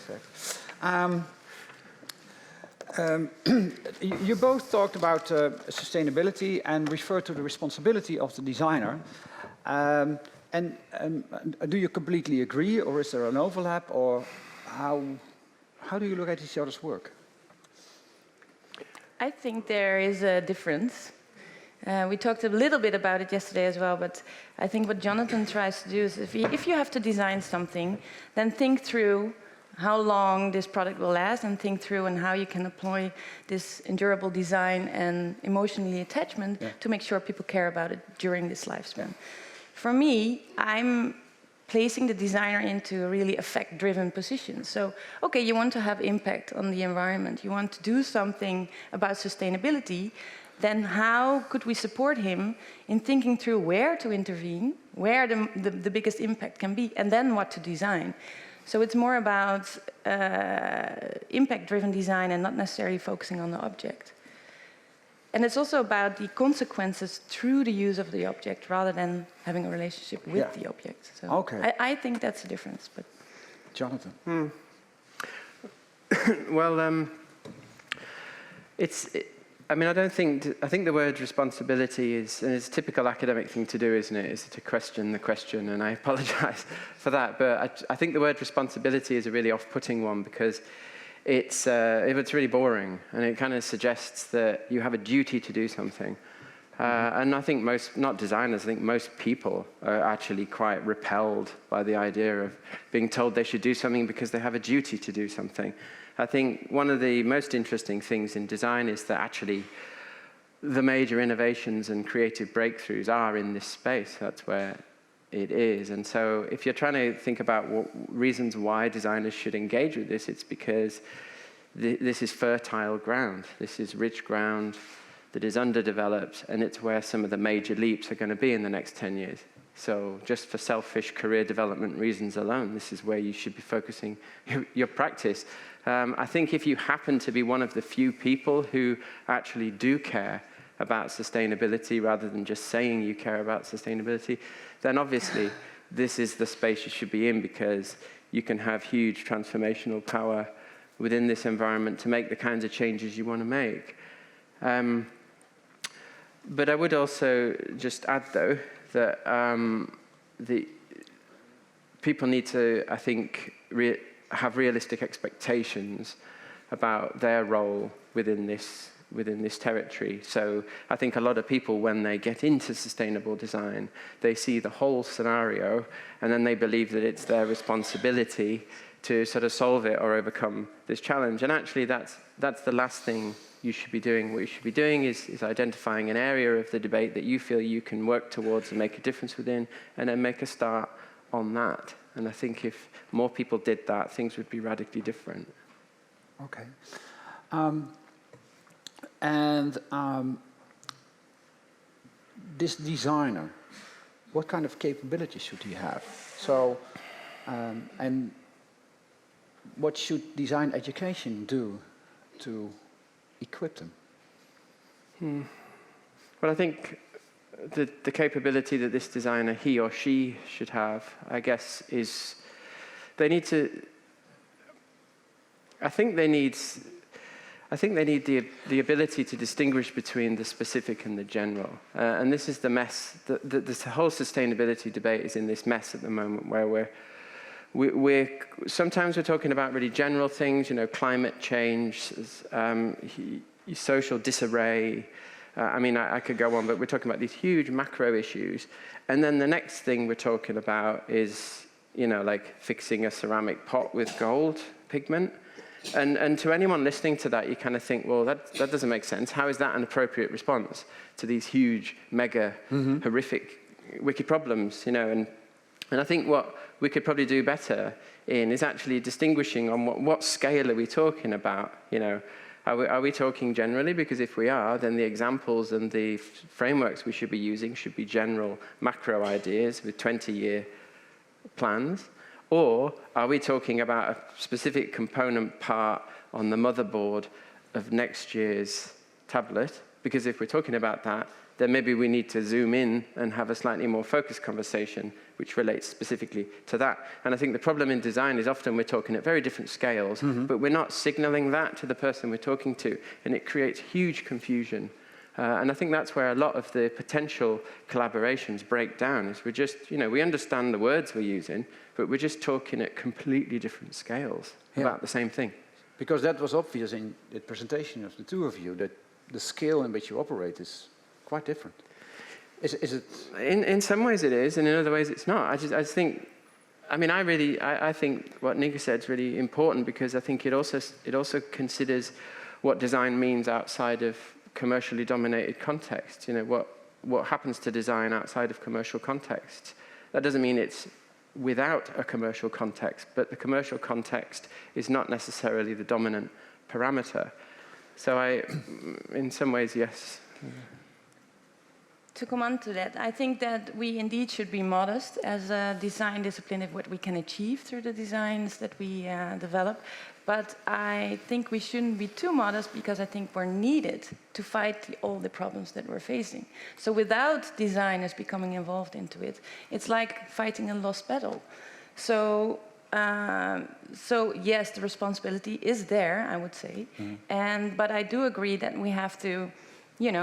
you both talked about sustainability and referred to the responsibility of the designer. Do you completely agree, or is there an overlap, or how do you look at each other's work? I think there is a difference. We talked a little bit about it yesterday as well, but I think what Jonathan tries to do is if you have to design something, then think through how long this product will last and think through and how you can employ this endurable design and emotionally attachment to make sure people care about it during this lifespan. For me, I'm placing the designer into a really effect-driven position. So, okay, you want to have impact on the environment, you want to do something about sustainability, then how could we support him in thinking through where to intervene, where the biggest impact can be, and then what to design. So it's more about impact-driven design and not necessarily focusing on the object. And it's also about the consequences through the use of the object rather than having a relationship with the object. So I think that's the difference. But Jonathan? Well, I think the word responsibility is a typical academic thing to do, isn't it? Is to question the question, and I apologize for that. But I think the word responsibility is a really off-putting one because it's really boring, and it kind of suggests that you have a duty to do something. And I think not designers, I think most people are actually quite repelled by the idea of being told they should do something because they have a duty to do something. I think one of the most interesting things in design is that actually the major innovations and creative breakthroughs are in this space. That's where it is. And so if you're trying to think about what reasons why designers should engage with this, it's because this is fertile ground. This is rich ground that is underdeveloped, and it's where some of the major leaps are going to be in the next 10 years. So just for selfish career development reasons alone, this is where you should be focusing your practice. I think if you happen to be one of the few people who actually do care about sustainability rather than just saying you care about sustainability, then obviously this is the space you should be in, because you can have huge transformational power within this environment to make the kinds of changes you want to make. But I would also just add, though, that the people need to, I think, have realistic expectations about their role within this territory. So I think a lot of people, when they get into sustainable design, they see the whole scenario, and then they believe that it's their responsibility to sort of solve it or overcome this challenge. And actually, that's the last thing you should be doing. What you should be doing is identifying an area of the debate that you feel you can work towards and make a difference within, and then make a start on that. And I think if more people did that, things would be radically different. Okay. This designer, what kind of capabilities should he have? So, and what should design education do to equip them? Well, I think the capability that this designer, he or she, should have, I guess, is they need to. I think they need the ability to distinguish between the specific and the general. And this is the mess. This whole sustainability debate is in this mess at the moment, where sometimes we're talking about really general things, climate change, social disarray. I mean, I could go on, but we're talking about these huge macro issues. And then the next thing we're talking about is, like fixing a ceramic pot with gold pigment. And to anyone listening to that, you kind of think, well, that doesn't make sense. How is that an appropriate response to these huge, mega, horrific, wicked problems, And I think what we could probably do better in is actually distinguishing on what scale are we talking about, Are we talking generally? Because if we are, then the examples and the frameworks we should be using should be general macro ideas with 20-year plans. Or are we talking about a specific component part on the motherboard of next year's tablet? Because if we're talking about that, then maybe we need to zoom in and have a slightly more focused conversation which relates specifically to that. And I think the problem in design is often we're talking at very different scales, but we're not signaling that to the person we're talking to, and it creates huge confusion. And I think that's where a lot of the potential collaborations break down, is we're just, we understand the words we're using, but we're just talking at completely different scales about the same thing. Because that was obvious in the presentation of the two of you, that the scale in which you operate is quite different. Is it? In some ways it is, and in other ways it's not. I just think, I think what Nynke said is really important, because I think it also considers what design means outside of commercially dominated context. What happens to design outside of commercial context. That doesn't mean it's without a commercial context, but the commercial context is not necessarily the dominant parameter. So in some ways, yes. To come on to that, I think that we indeed should be modest as a design discipline of what we can achieve through the designs that we develop. But I think we shouldn't be too modest, because I think we're needed to fight all the problems that we're facing. So without designers becoming involved into it, it's like fighting a lost battle. So yes, the responsibility is there, I would say. But I do agree that we have to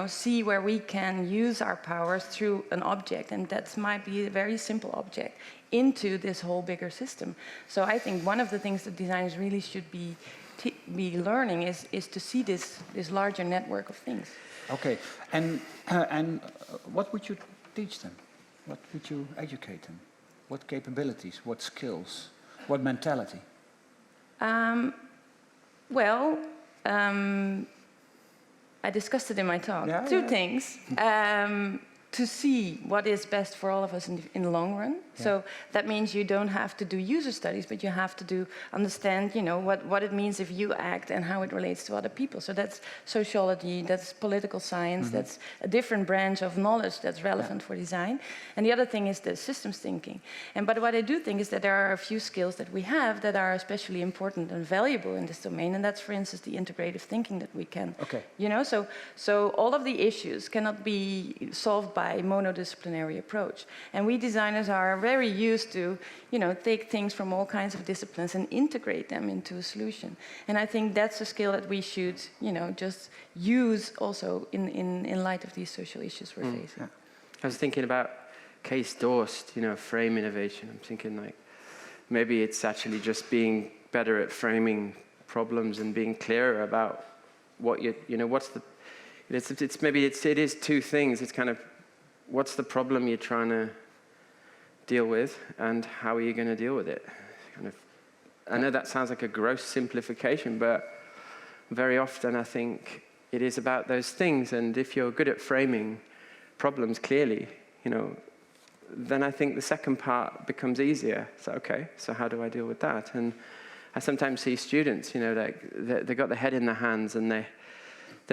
see where we can use our powers through an object, and that might be a very simple object, into this whole bigger system. So I think one of the things that designers really should be be learning is to see this larger network of things. Okay, and what would you teach them? What would you educate them? What capabilities? What skills? What mentality? Well, I discussed it in my talk. Yeah, Two yeah. things. To see what is best for all of us in the long run. Yeah. So that means you don't have to do user studies, but you have to understand, what it means if you act and how it relates to other people. So that's sociology, that's political science, that's a different branch of knowledge that's relevant for design. And the other thing is the systems thinking. But what I do think is that there are a few skills that we have that are especially important and valuable in this domain, and that's, for instance, the integrative thinking that we can. Okay. So all of the issues cannot be solved by monodisciplinary approach. And we designers are very used to, take things from all kinds of disciplines and integrate them into a solution. And I think that's a skill that we should, just use also in light of these social issues we're facing. Yeah. I was thinking about Case Dorst, frame innovation. I'm thinking maybe it's actually just being better at framing problems and being clearer about what what's the, it is two things. It's kind of, what's the problem you're trying to deal with, and how are you going to deal with it? I know that sounds like a gross simplification, but very often I think it is about those things. And if you're good at framing problems clearly, then I think the second part becomes easier. So, okay, so how do I deal with that? And I sometimes see students, they got their head in their hands and they're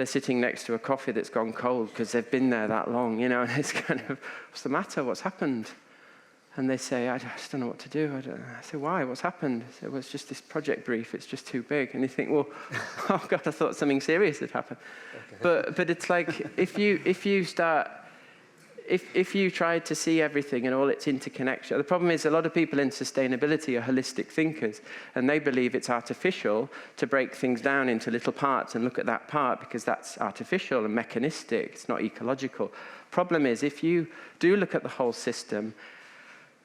sitting next to a coffee that's gone cold because they've been there that long, and it's kind of, what's the matter? What's happened? And they say, I just don't know what to do. I say, why? What's happened? I say, well, it's just this project brief. It's just too big. And you think, well, oh God, I thought something serious had happened. Okay. But it's like, if you try to see everything and all its interconnection, the problem is a lot of people in sustainability are holistic thinkers, and they believe it's artificial to break things down into little parts and look at that part because that's artificial and mechanistic. It's not ecological. Problem is, if you do look at the whole system,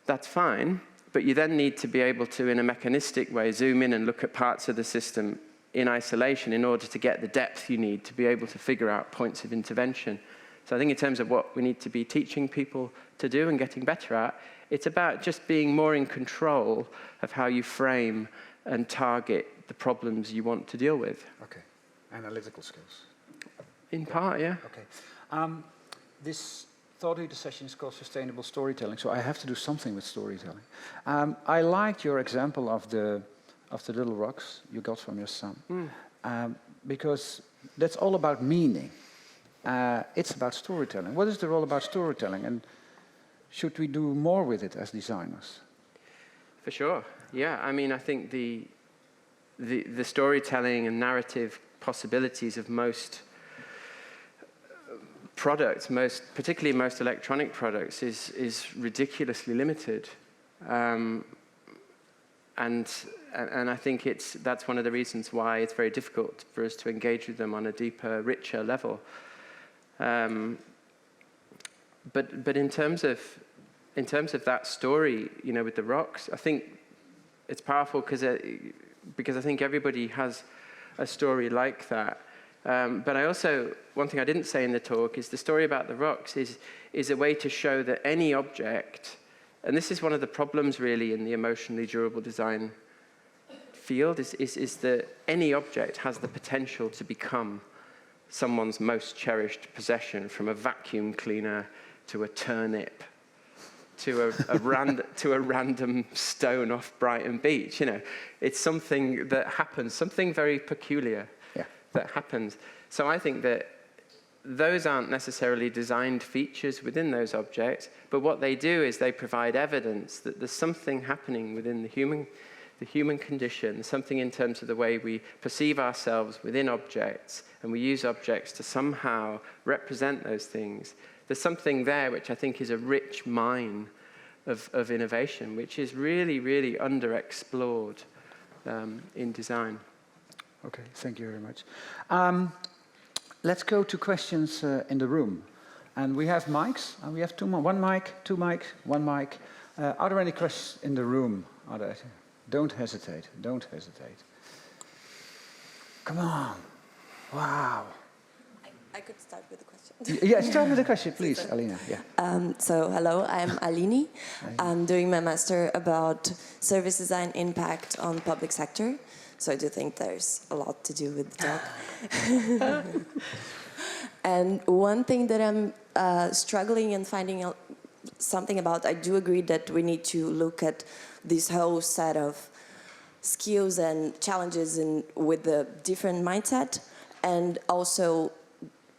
that's fine, but you then need to be able to, in a mechanistic way, zoom in and look at parts of the system in isolation in order to get the depth you need to be able to figure out points of intervention. So I think in terms of what we need to be teaching people to do and getting better at, it's about just being more in control of how you frame and target the problems you want to deal with. Okay. Analytical skills. In part, yeah. Okay. This thought leader session is called Sustainable Storytelling, so I have to do something with storytelling. I liked your example of the little rocks you got from your son, because that's all about meaning. It's about storytelling. What is the role about storytelling, and should we do more with it as designers? For sure, yeah. I mean, I think the storytelling and narrative possibilities of most products, particularly most electronic products, is ridiculously limited, and I think that's one of the reasons why it's very difficult for us to engage with them on a deeper, richer level. But in terms of that story, with the rocks, I think it's powerful because I think everybody has a story like that. But I also, one thing I didn't say in the talk is the story about the rocks is a way to show that any object, and this is one of the problems really in the emotionally durable design field, is that any object has the potential to become someone's most cherished possession, from a vacuum cleaner to a turnip to a random stone off Brighton Beach. It's something that happens, something very peculiar that happens. So I think that those aren't necessarily designed features within those objects, but what they do is they provide evidence that there's something happening within the human condition, something in terms of the way we perceive ourselves within objects, and we use objects to somehow represent those things. There's something there which I think is a rich mine of innovation, which is really, really underexplored in design. Okay, thank you very much. Let's go to questions in the room. And we have mics. We have one mic, two mics, one mic. Are there any questions in the room? Don't hesitate. Don't hesitate. Come on. Wow. I could start with the question. Yeah, start with the question, please, Alina. Yeah. So, hello, I'm Alini. I'm doing my master about service design impact on public sector. So I do think there's a lot to do with the talk. And one thing that I'm struggling and finding out something about, I do agree that we need to look at this whole set of skills and challenges with the different mindset, and also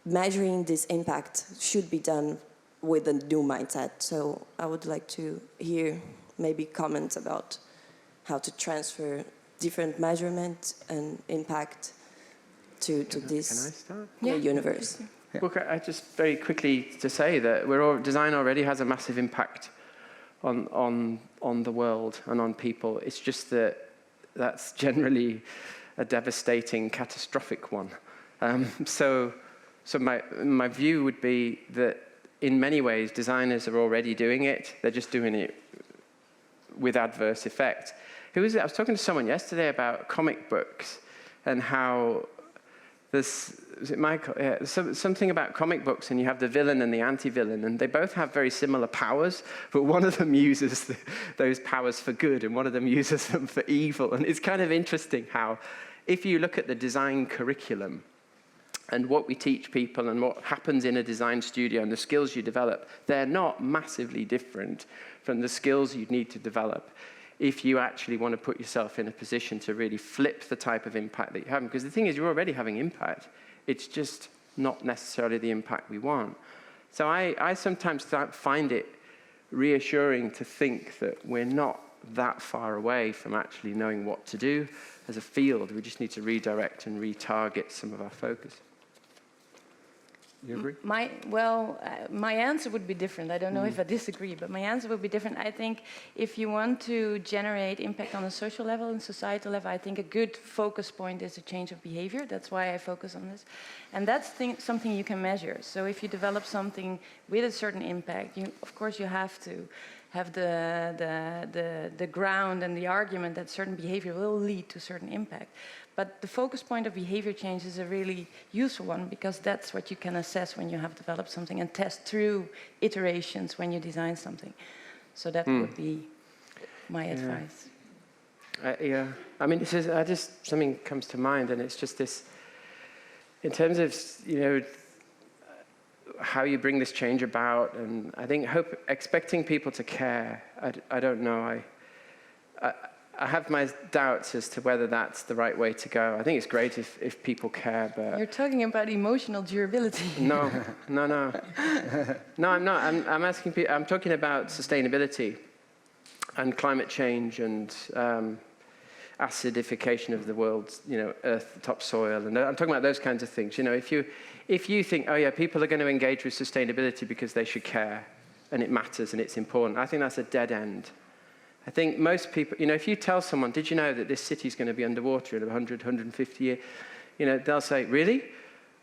measuring this impact should be done with a new mindset. So I would like to hear maybe comments about how to transfer different measurement and impact to this universe. Yeah. Well, I just very quickly to say that design already has a massive impact on the world and on people. It's just that that's generally a devastating, catastrophic one. So my view would be that in many ways, designers are already doing it. They're just doing it with adverse effect. Who was it? I was talking to someone yesterday about comic books and how was it Michael? Yeah, something about comic books, and you have the villain and the anti-villain, and they both have very similar powers, but one of them uses those powers for good, and one of them uses them for evil. And it's kind of interesting how, if you look at the design curriculum, and what we teach people and what happens in a design studio and the skills you develop, they're not massively different from the skills you need to develop if you actually want to put yourself in a position to really flip the type of impact that you have. Because the thing is, you're already having impact. It's just not necessarily the impact we want. So I sometimes find it reassuring to think that we're not that far away from actually knowing what to do as a field. We just need to redirect and retarget some of our focus. You agree? My answer would be different. I don't know if I disagree, but my answer would be different. I think if you want to generate impact on a social level and societal level, I think a good focus point is a change of behavior. That's why I focus on this. And that's something you can measure. So if you develop something with a certain impact, of course you have to have the ground and the argument that certain behavior will lead to certain impact. But the focus point of behavior change is a really useful one, because that's what you can assess when you have developed something and test through iterations when you design something. So that would be my advice. Yeah, I mean, something comes to mind, and it's just this, in terms of, how you bring this change about, and I think expecting people to care, I don't know. I have my doubts as to whether that's the right way to go. I think it's great if people care, but... You're talking about emotional durability. No. No, I'm not. I'm asking people, I'm talking about sustainability and climate change and acidification of the world's, earth, topsoil, and I'm talking about those kinds of things. If you think, oh yeah, people are going to engage with sustainability because they should care, and it matters and it's important, I think that's a dead end. I think most people, if you tell someone, did you know that this city's going to be underwater in 100, 150 years? They'll say, really?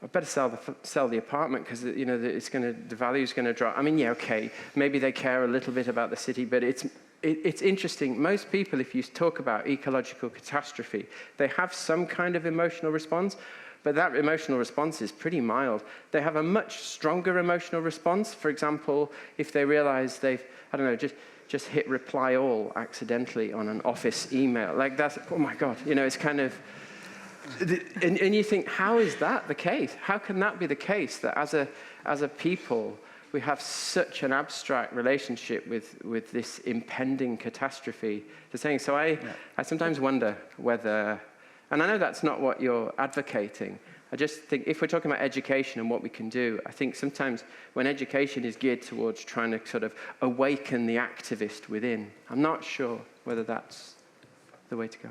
I better sell the apartment because, the value's going to drop. I mean, yeah, okay, maybe they care a little bit about the city, but it's interesting. Most people, if you talk about ecological catastrophe, they have some kind of emotional response, but that emotional response is pretty mild. They have a much stronger emotional response. For example, if they realize they've, just hit reply all accidentally on an office email. Like that's, oh my God, it's kind of, and you think, how is that the case? How can that be the case that as a people, we have such an abstract relationship with this impending catastrophe? So I sometimes wonder whether, and I know that's not what you're advocating, I just think if we're talking about education and what we can do, I think sometimes when education is geared towards trying to sort of awaken the activist within, I'm not sure whether that's the way to go.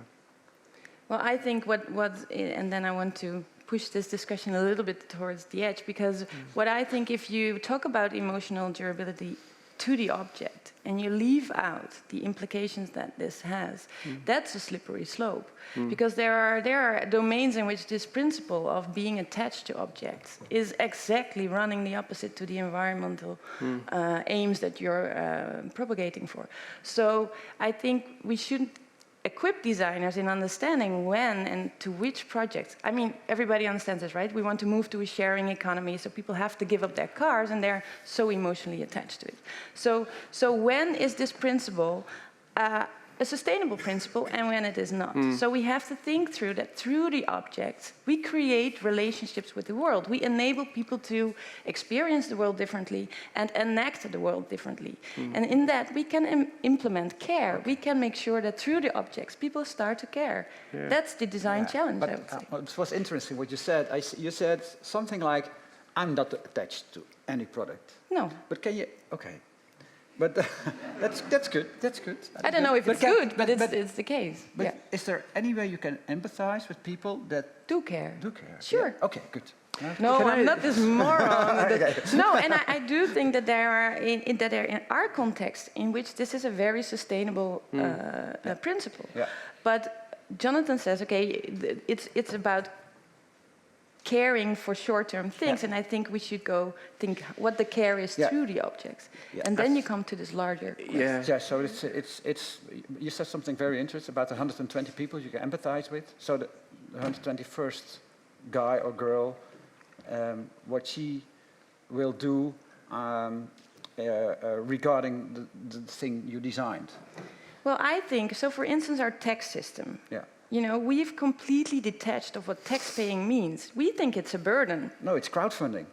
Well, I think and then I want to push this discussion a little bit towards the edge, because what I think, if you talk about emotional durability to the object and you leave out the implications that this has, that's a slippery slope. Because there are domains in which this principle of being attached to objects is exactly running the opposite to the environmental aims that you're propagating for. So I think we shouldn't equip designers in understanding when and to which projects. I mean, everybody understands this, right? We want to move to a sharing economy, so people have to give up their cars, and they're so emotionally attached to it. So when is this principle a sustainable principle, and when it is not? So we have to think through that through the objects, we create relationships with the world. We enable people to experience the world differently and enact the world differently. And in that, we can implement care. We can make sure that through the objects, people start to care. Yeah. That's the design challenge, but, I would say. It was interesting what you said. You said something like, I'm not attached to any product. No. But can you, okay. But that's good. That's good. I don't know if it's good, but it's the case. But yeah. Is there any way you can empathize with people that do care? Do care. Sure. Yeah. Okay. Good. No, I'm not this moron. No, and I do think that there are contexts in which this is a very sustainable principle. Yeah. But Jonathan says, okay, it's about caring for short-term things, and I think we should go think what the care is through the objects, and then you come to this larger question. Yeah. So it's you said something very interesting about the 120 people you can empathize with. So the 121st guy or girl, what she will do regarding the thing you designed. Well, I think so. For instance, our tax system. Yeah. You know, we've completely detached of what tax paying means. We think it's a burden. No, it's crowdfunding.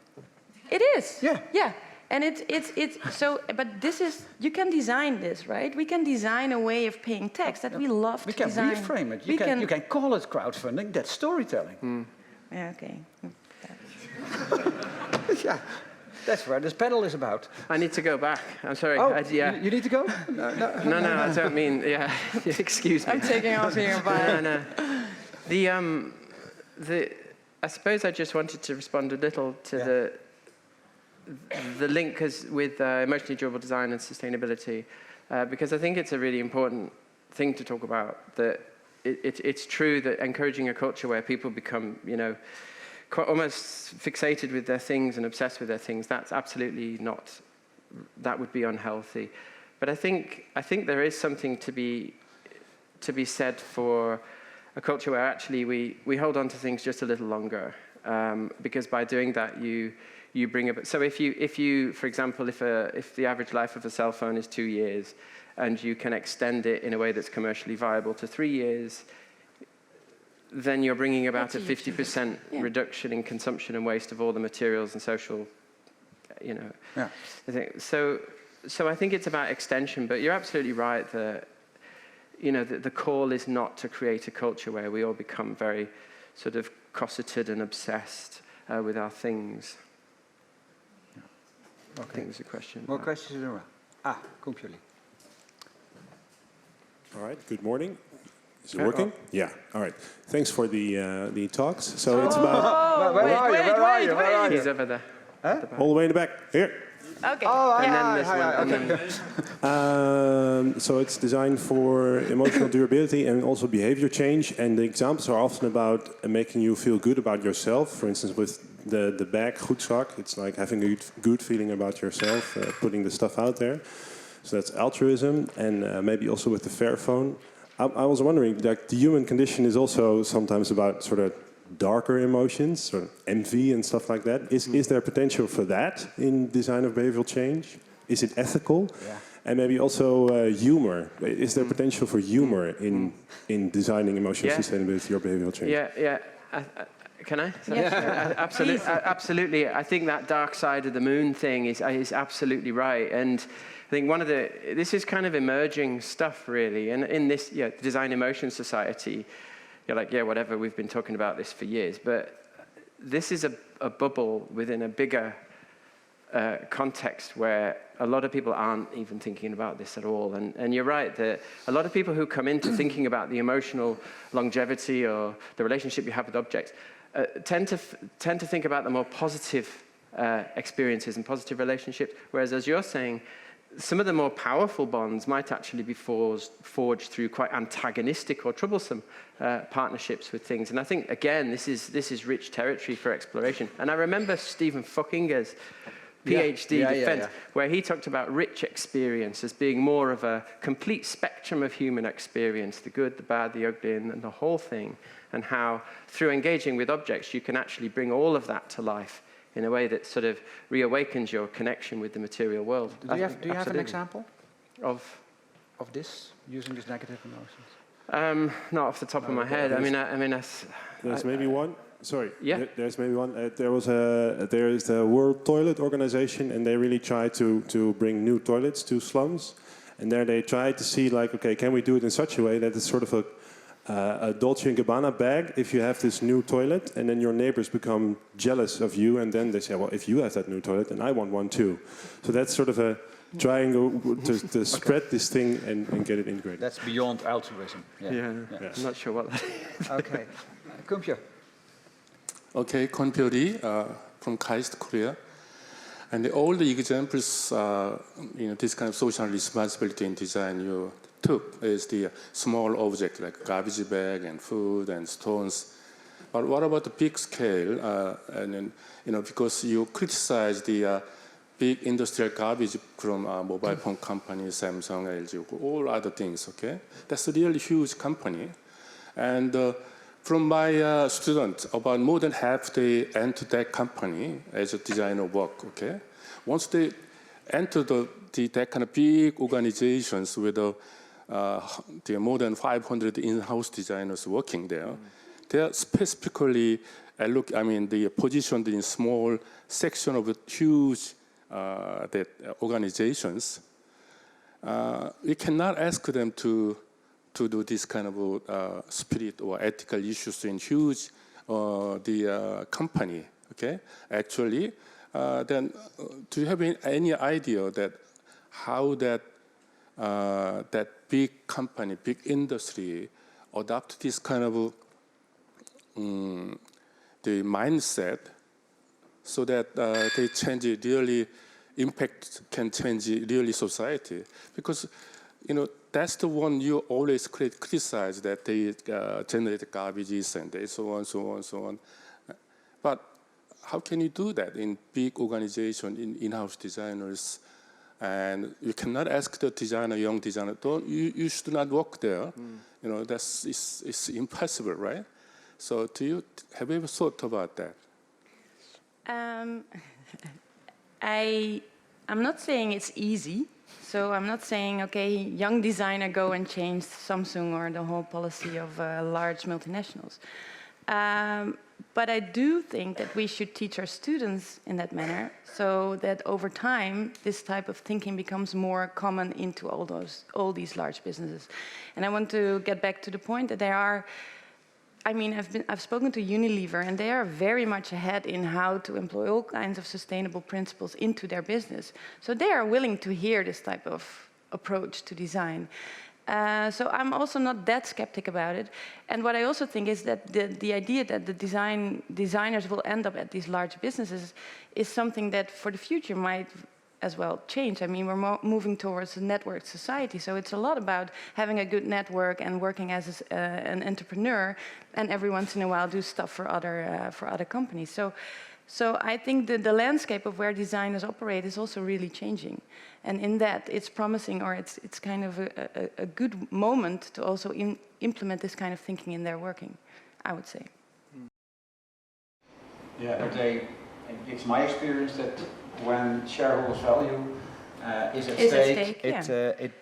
It is. Yeah. Yeah. And it's so, but this is, you can design this, right? We can design a way of paying tax that we love to design. We can reframe it. You can call it crowdfunding. That's storytelling. Yeah, okay. Yeah. That's where this panel is about. I need to go back. I'm sorry. Oh, you need to go? No, I don't mean, yeah. Excuse me. I'm taking off here. Bye. No. I suppose I just wanted to respond a little to the link with emotionally durable design and sustainability, because I think it's a really important thing to talk about. That it's true that encouraging a culture where people become, almost fixated with their things and obsessed with their things, that's absolutely not, that would be unhealthy. But I think there is something to be said for a culture where actually we hold on to things just a little longer, because by doing that you bring about. So if you for example, if the average life of a cell phone is 2 years, and you can extend it in a way that's commercially viable to 3 years, then you're bringing about a 50% reduction in consumption and waste of all the materials and social, So I think it's about extension, but you're absolutely right that, the call is not to create a culture where we all become very sort of cosseted and obsessed with our things. Okay. I think there's a question. More questions around. Computer. All right, good morning. Is it working? Yeah. All right. Thanks for the talks. So it's about. Where are you? He's over there. Huh? All the way in the back. Here. Okay. And then there's one. So it's designed for emotional durability and also behavior change. And the examples are often about making you feel good about yourself. For instance, with the bag, goedzak, it's like having a good feeling about yourself, putting the stuff out there. So that's altruism, and maybe also with the Fairphone. I was wondering, like, the human condition is also sometimes about sort of darker emotions, sort of envy and stuff like that. Is there potential for that in design of behavioral change? Is it ethical? Yeah. And maybe also humor. Is there potential for humor in designing emotional sustainability or behavioral change? Yeah. Can I? Yeah. Absolutely. I think that dark side of the moon thing is absolutely right. And I think this is kind of emerging stuff, really. And in this Design Emotion Society, you're like, whatever, we've been talking about this for years. But this is a bubble within a bigger context where a lot of people aren't even thinking about this at all. And you're right, that a lot of people who come into thinking about the emotional longevity or the relationship you have with objects tend to think about the more positive experiences and positive relationships, whereas, as you're saying, some of the more powerful bonds might actually be forged through quite antagonistic or troublesome partnerships with things. And I think, again, this is rich territory for exploration. And I remember Stephen Fuckinger's PhD defense, where he talked about rich experience as being more of a complete spectrum of human experience, the good, the bad, the ugly, and the whole thing, and how through engaging with objects you can actually bring all of that to life in a way that sort of reawakens your connection with the material world. Do you have an example of this, using these negative emotions? Not off the top of my head. There's maybe one. Sorry. Yeah. There's maybe one. There is the World Toilet Organization, and they really try to bring new toilets to slums. And there they try to see, like, okay, can we do it in such a way that it's sort of a Dolce & Gabbana bag if you have this new toilet, and then your neighbors become jealous of you, and then they say, well, if you have that new toilet, then I want one too. So that's sort of a triangle to spread this thing and get it integrated. That's beyond altruism. Yeah. I'm not sure what that is. Okay. Kumpje. Okay, Kwon Pyo-ri from KAIST Korea. And all the examples, this kind of social responsibility in design you took is the small object like garbage bag and food and stones. But what about the big scale? And then, because you criticize the big industrial garbage from mobile phone companies, Samsung, LG, all other things, okay? That's a really huge company. And from my students, about more than half they enter that company as a designer work, okay? Once they enter that kind of big organizations with there are more than 500 in-house designers working there, they are specifically, they are positioned in small section of the huge organizations. We cannot ask them to do this kind of spirit or ethical issues in huge company. Okay, actually, then do you have any idea that how that big company, big industry, adopt this kind of the mindset, so that they change really, impact can change really society? Because that's the one you always criticize, that they generate garbages and they so on. But how can you do that in big organization, in-house designers? And you cannot ask the designer, young designer, you should not work there. It's impossible, right? So have you ever thought about that? I'm not saying it's easy. So I'm not saying, okay, young designer, go and change Samsung or the whole policy of large multinationals. But I do think that we should teach our students in that manner, so that over time, this type of thinking becomes more common into all these large businesses. And I want to get back to the point that there are, I've spoken to Unilever, and they are very much ahead in how to employ all kinds of sustainable principles into their business. So they are willing to hear this type of approach to design. So I'm also not that skeptic about it. And what I also think is that the idea that the designers will end up at these large businesses is something that for the future might as well change. We're moving towards a networked society, so it's a lot about having a good network and working as an entrepreneur, and every once in a while do stuff for other companies. So I think the landscape of where designers operate is also really changing, and in that it's promising, or it's kind of a good moment to also implement this kind of thinking in their working, I would say. Yeah, it's my experience that when shareholders' value is at stake,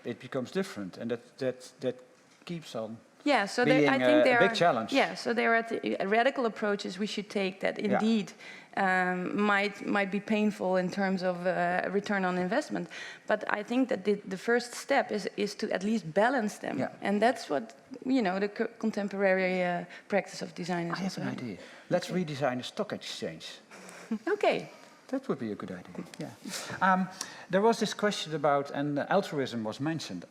it becomes different, and that keeps on. Yeah, so being I think a big challenge. Yeah, so there are radical approaches we should take that indeed might be painful in terms of return on investment. But I think that the first step is to at least balance them, and that's what the contemporary practice of design is. I have an idea. Let's redesign a stock exchange. Okay. That would be a good idea. Yeah. There was this question about, and altruism was mentioned.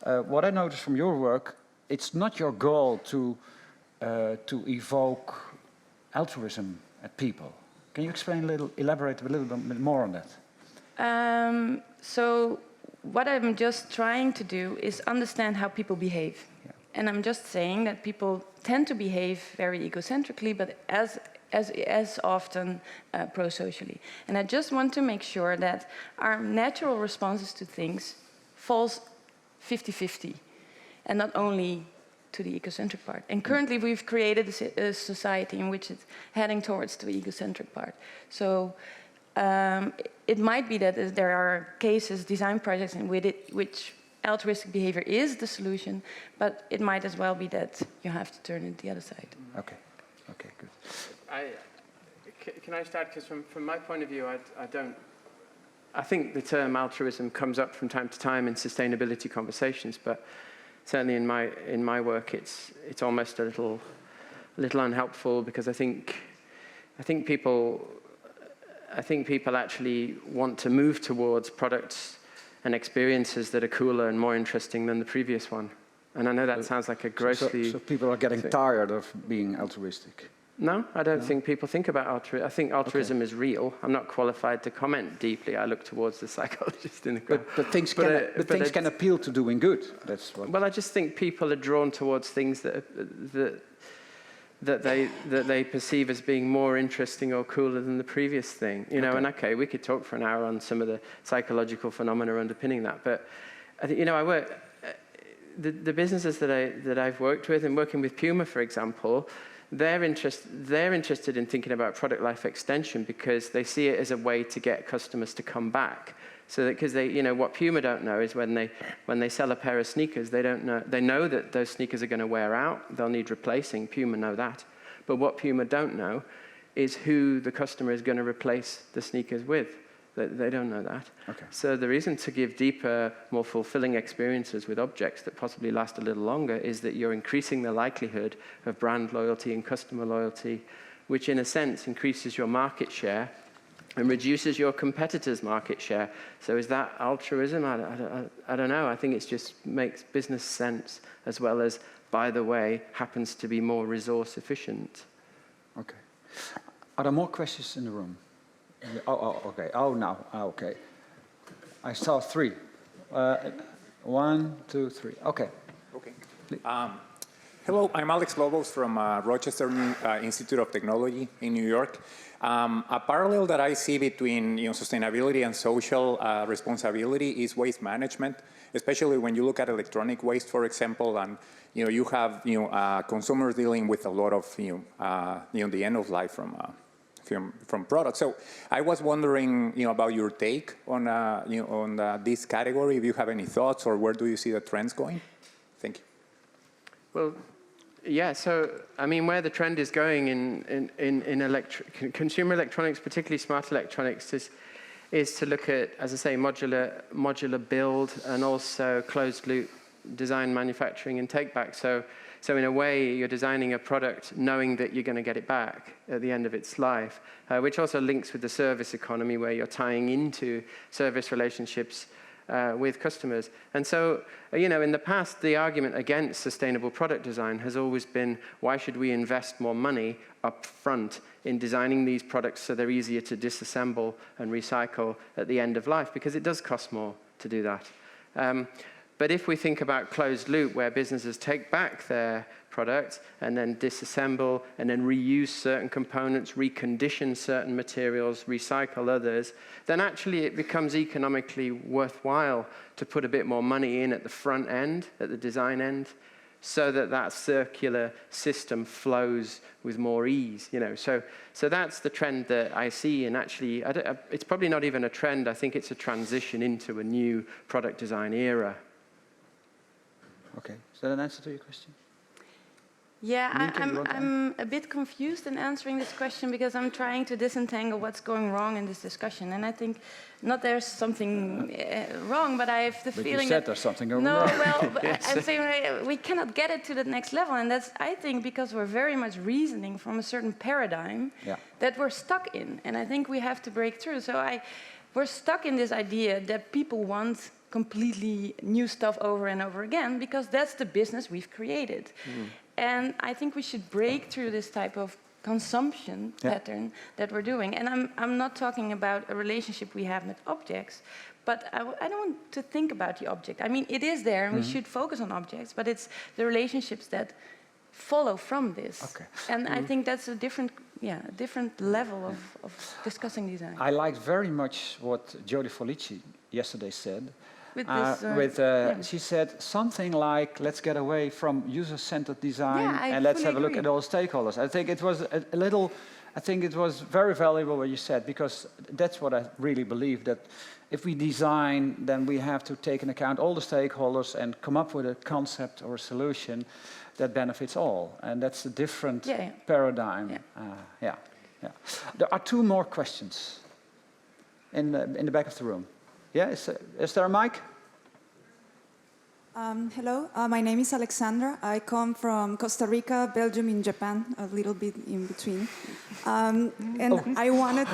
What I noticed from your work, it's not your goal to evoke altruism at people. Can you elaborate a little bit more on that? So what I'm just trying to do is understand how people behave. Yeah. And I'm just saying that people tend to behave very egocentrically, but as often pro-socially. And I just want to make sure that our natural responses to things falls 50-50, and not only to the ecocentric part. And currently we've created a society in which it's heading towards the ecocentric part. So it might be that there are cases, design projects in which altruistic behavior is the solution, but it might as well be that you have to turn it the other side. Okay, okay, good. Can I start? Because from my point of view, I think the term altruism comes up from time to time in sustainability conversations, but certainly in my work, it's almost a little unhelpful, because I think people actually want to move towards products and experiences that are cooler and more interesting than the previous one. And I know that sounds like a grossly... So people are getting tired of being altruistic? No, I don't think people think about altruism. I think altruism is real. I'm not qualified to comment deeply. I look towards the psychologist in the crowd. But things can appeal to doing good. That's what. Well, I just think people are drawn towards things that they perceive as being more interesting or cooler than the previous thing. You know, and okay, we could talk for an hour on some of the psychological phenomena underpinning that. But I think, you know, I work the businesses that I've worked with, and working with Puma, for example. They're interested in thinking about product life extension because they see it as a way to get customers to come back. So that, because they, you know, what Puma don't know is when they sell a pair of sneakers, they know that those sneakers are going to wear out. They'll need replacing. Puma know that. But what Puma don't know is who the customer is going to replace the sneakers with. They don't know that. Okay. So the reason to give deeper, more fulfilling experiences with objects that possibly last a little longer is that you're increasing the likelihood of brand loyalty and customer loyalty, which in a sense increases your market share and reduces your competitors' market share. So is that altruism? I don't know. I think it just makes business sense, as well as, by the way, happens to be more resource efficient. Okay. Are there more questions in the room? Oh, okay. Oh, now. Okay. I saw 3. 1, 2, 3. Okay. Okay. Hello, I'm Alex Lobos from Rochester Institute of Technology in New York. A parallel that I see between sustainability and social responsibility is waste management, especially when you look at electronic waste, for example, and you have consumers dealing with a lot of the end of life from products. So I was wondering about your take on this category. If you have any thoughts, or where do you see the trends going? Thank you. Well, yeah, so, I mean, where the trend is going in consumer electronics, particularly smart electronics, is to look at, as I say, modular build and also closed-loop design, manufacturing, and take-back. So in a way, you're designing a product knowing that you're going to get it back at the end of its life, which also links with the service economy, where you're tying into service relationships with customers. And so, in the past, the argument against sustainable product design has always been, why should we invest more money up front in designing these products so they're easier to disassemble and recycle at the end of life? Because it does cost more to do that. But if we think about closed loop, where businesses take back their products and then disassemble and then reuse certain components, recondition certain materials, recycle others, then actually it becomes economically worthwhile to put a bit more money in at the front end, at the design end, so that circular system flows with more ease. So that's the trend that I see, and actually, it's probably not even a trend. I think it's a transition into a new product design era. Okay, is that an answer to your question? Yeah, I'm a bit confused in answering this question, because I'm trying to disentangle what's going wrong in this discussion. And I think not there's something wrong, but I have the feeling that there's something wrong. No, well, yes. I'm saying we cannot get it to the next level, and that's, I think, because we're very much reasoning from a certain paradigm that we're stuck in, and I think we have to break through. So we're stuck in this idea that people want completely new stuff over and over again, because that's the business we've created. And I think we should break through this type of consumption pattern that we're doing. And I'm not talking about a relationship we have with objects, but I don't want to think about the object. I mean, it is there, and we should focus on objects, but it's the relationships that follow from this. Okay. And I think that's a different level of discussing design. I liked very much what Jodie Felici yesterday said. With this, She said something like, let's get away from user-centered design and let's have a look at all stakeholders. I think it was I think it was very valuable what you said, because that's what I really believe, that if we design, then we have to take into account all the stakeholders and come up with a concept or a solution that benefits all. And that's a different paradigm. There are two more questions in the back of the room. Yeah, is there a mic? Hello, my name is Alexandra. I come from Costa Rica, Belgium, and Japan, a little bit in between. I wanted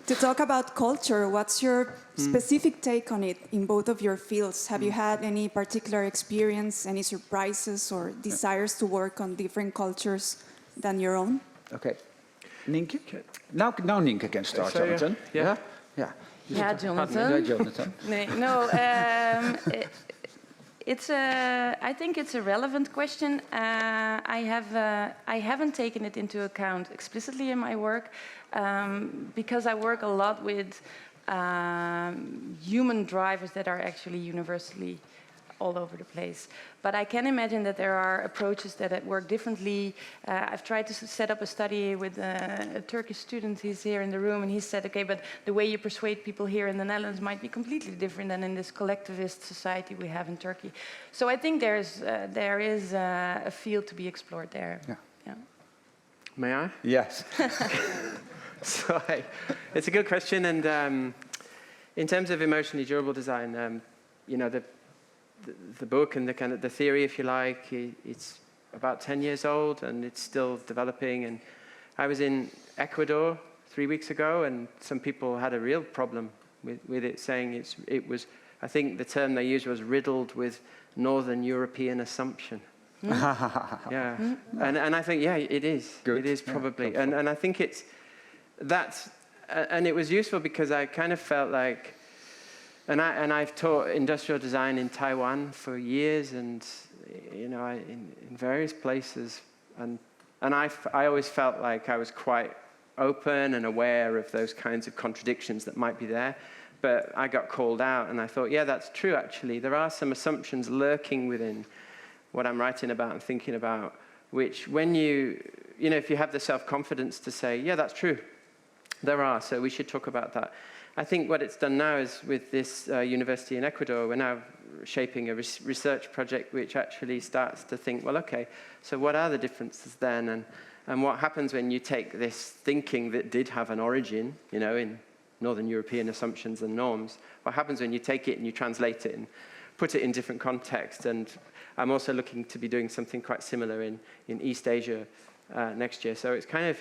to talk about culture. What's your specific take on it in both of your fields? Have you had any particular experience, any surprises or desires to work on different cultures than your own? Okay. Nynke? Now Nynke can start, Jonathan. Yeah, Jonathan. Jonathan. No, I think it's a relevant question. I haven't taken it into account explicitly in my work because I work a lot with human drivers that are actually universally all over the place. But I can imagine that there are approaches that work differently. I've tried to set up a study with a Turkish student. He's here in the room, and he said, okay, but the way you persuade people here in the Netherlands might be completely different than in this collectivist society we have in Turkey. So I think there is a field to be explored there. Yeah. May I? Yes. So it's a good question, and in terms of emotionally durable design, the book and the theory, if you like, it's about 10 years old and it's still developing. And I was in Ecuador 3 weeks ago, and some people had a real problem with it, saying it was, I think the term they used was riddled with Northern European assumption. Yeah, and I think, it is. Good. It is probably. And I think and it was useful because I kind of felt like, and I've taught industrial design in Taiwan for years, and in various places, and I always felt like I was quite open and aware of those kinds of contradictions that might be there. But I got called out, and I thought, that's true. Actually, there are some assumptions lurking within what I'm writing about and thinking about, which when if you have the self-confidence to say, that's true, there are. So we should talk about that. I think what it's done now is with this university in Ecuador, we're now shaping a research project which actually starts to think, well, okay, so what are the differences then? And what happens when you take this thinking that did have an origin, in Northern European assumptions and norms, what happens when you take it and you translate it and put it in different contexts? And I'm also looking to be doing something quite similar in East Asia next year. So it's kind of,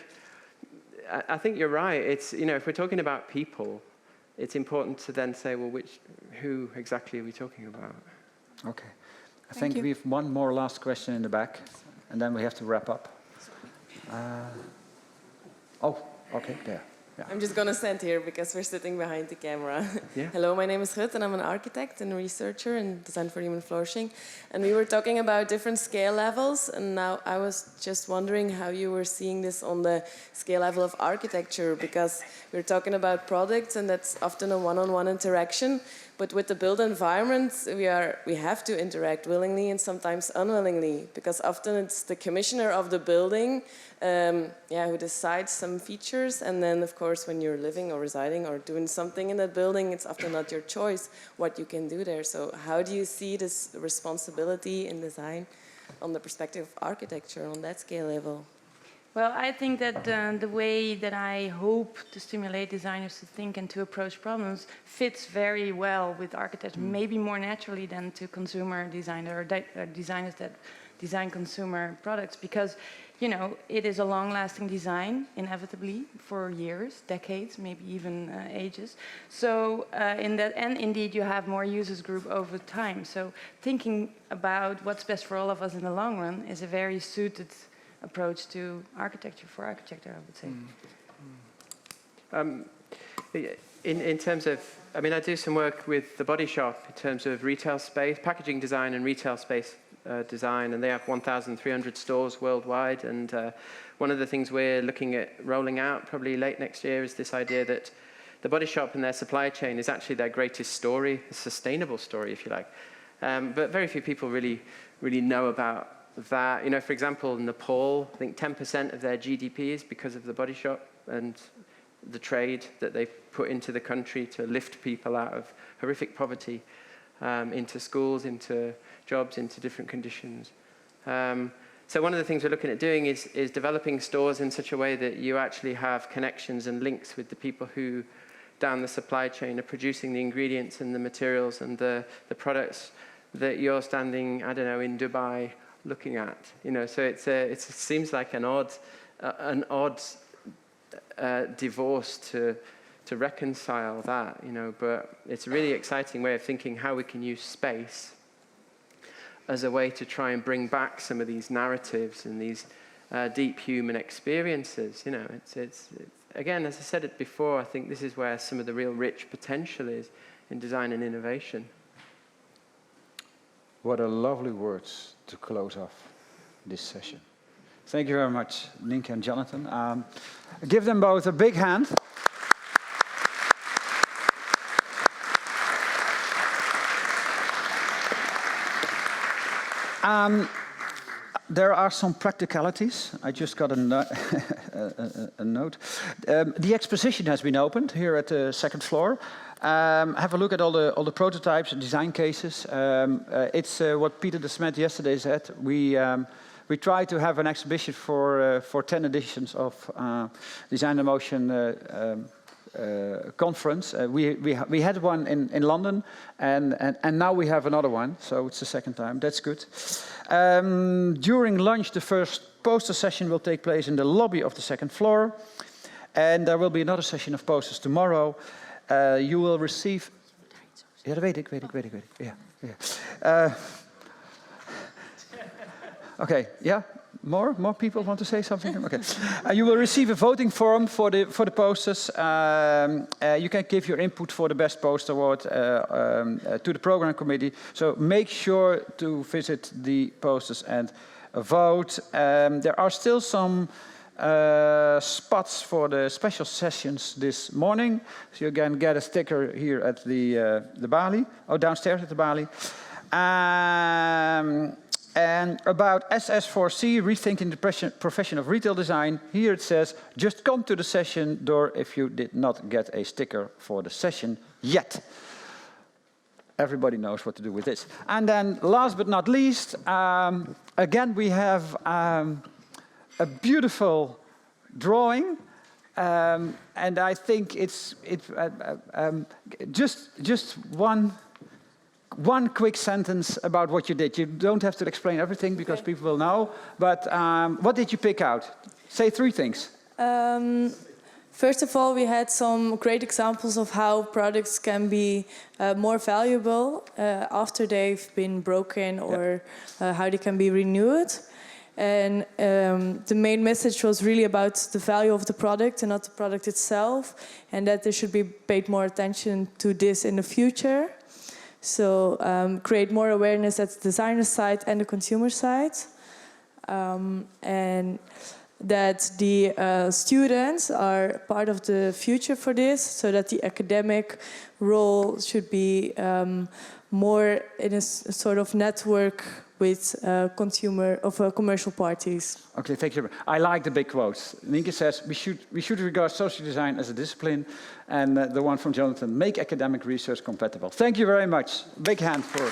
I think you're right. It's, if we're talking about people, it's important to then say, well, who exactly are we talking about? Okay. I think we have one more last question in the back, and then we have to wrap up. Okay, there. Yeah. I'm just going to stand here because we're sitting behind the camera. Yeah. Hello, my name is Rut, and I'm an architect and researcher in Design for Human Flourishing. And we were talking about different scale levels, and now I was just wondering how you were seeing this on the scale level of architecture, because we're talking about products, and that's often a one-on-one interaction. But with the built environment, we have to interact willingly and sometimes unwillingly, because often it's the commissioner of the building who decides some features, and then of course when you're living or residing or doing something in that building, it's often not your choice what you can do there. So how do you see this responsibility in design on the perspective of architecture on that scale level? Well, I think that the way that I hope to stimulate designers to think and to approach problems fits very well with architects, maybe more naturally than to consumer designers or designers that design consumer products, because it is a long-lasting design, inevitably, for years, decades, maybe even ages. So indeed, you have more users group over time. So thinking about what's best for all of us in the long run is a very suited approach to architecture, I would say. In terms of, I do some work with The Body Shop in terms of retail space, packaging design and retail space design, and they have 1,300 stores worldwide. And one of the things we're looking at rolling out probably late next year is this idea that the Body Shop and their supply chain is actually their greatest story, a sustainable story, if you like. But very few people really know about that. You know, for example, Nepal, I think 10% of their GDP is because of the Body Shop and the trade that they put into the country to lift people out of horrific poverty, into schools, into jobs, into different conditions. So one of the things we're looking at doing is developing stores in such a way that you actually have connections and links with the people who, down the supply chain, are producing the ingredients and the materials and the products that you're standing, I don't know, in Dubai looking at. You know, so it seems like an odd divorce to reconcile that, you know, but it's a really exciting way of thinking how we can use space as a way to try and bring back some of these narratives and these deep human experiences. You know, it's again, as I said it before, I think this is where some of the real rich potential is in design and innovation. What a lovely words to close off this session. Thank you very much, Nynke and Jonathan. Give them both a big hand. There are some practicalities. I just got a note. The exposition has been opened here at the second floor. Have a look at all the prototypes and design cases. It's what Peter de Smet yesterday said. We try to have an exhibition for 10 editions of Design in Motion conference. We had one in London, and now we have another one, so it's the second time. That's good. During lunch, the first poster session will take place in the lobby of the second floor, and there will be another session of posters tomorrow. You will receive... Ja, dat weet ik. Yeah. Okay, yeah? More people want to say something? Okay. You will receive a voting form for the posters. You can give your input for the best poster award to the program committee. So make sure to visit the posters and vote. There are still some spots for the special sessions this morning. So you can get a sticker here at the Bali, downstairs at the Bali. And about SS4C, rethinking the profession of retail design, here it says, just come to the session door if you did not get a sticker for the session yet. Everybody knows what to do with this. And then last but not least, again, we have a beautiful drawing. And I think it's just one quick sentence about what you did. You don't have to explain everything because people will know. But what did you pick out? Say 3 things. First of all, we had some great examples of how products can be more valuable after they've been broken, or how they can be renewed. And the main message was really about the value of the product and not the product itself, and that there should be paid more attention to this in the future. So create more awareness at the designer side and the consumer side. And that the students are part of the future for this, so that the academic role should be more in a sort of network with commercial parties. Okay, thank you. I like the big quotes. Nynke says we should regard social design as a discipline, and the one from Jonathan, make academic research compatible. Thank you very much. Big hand for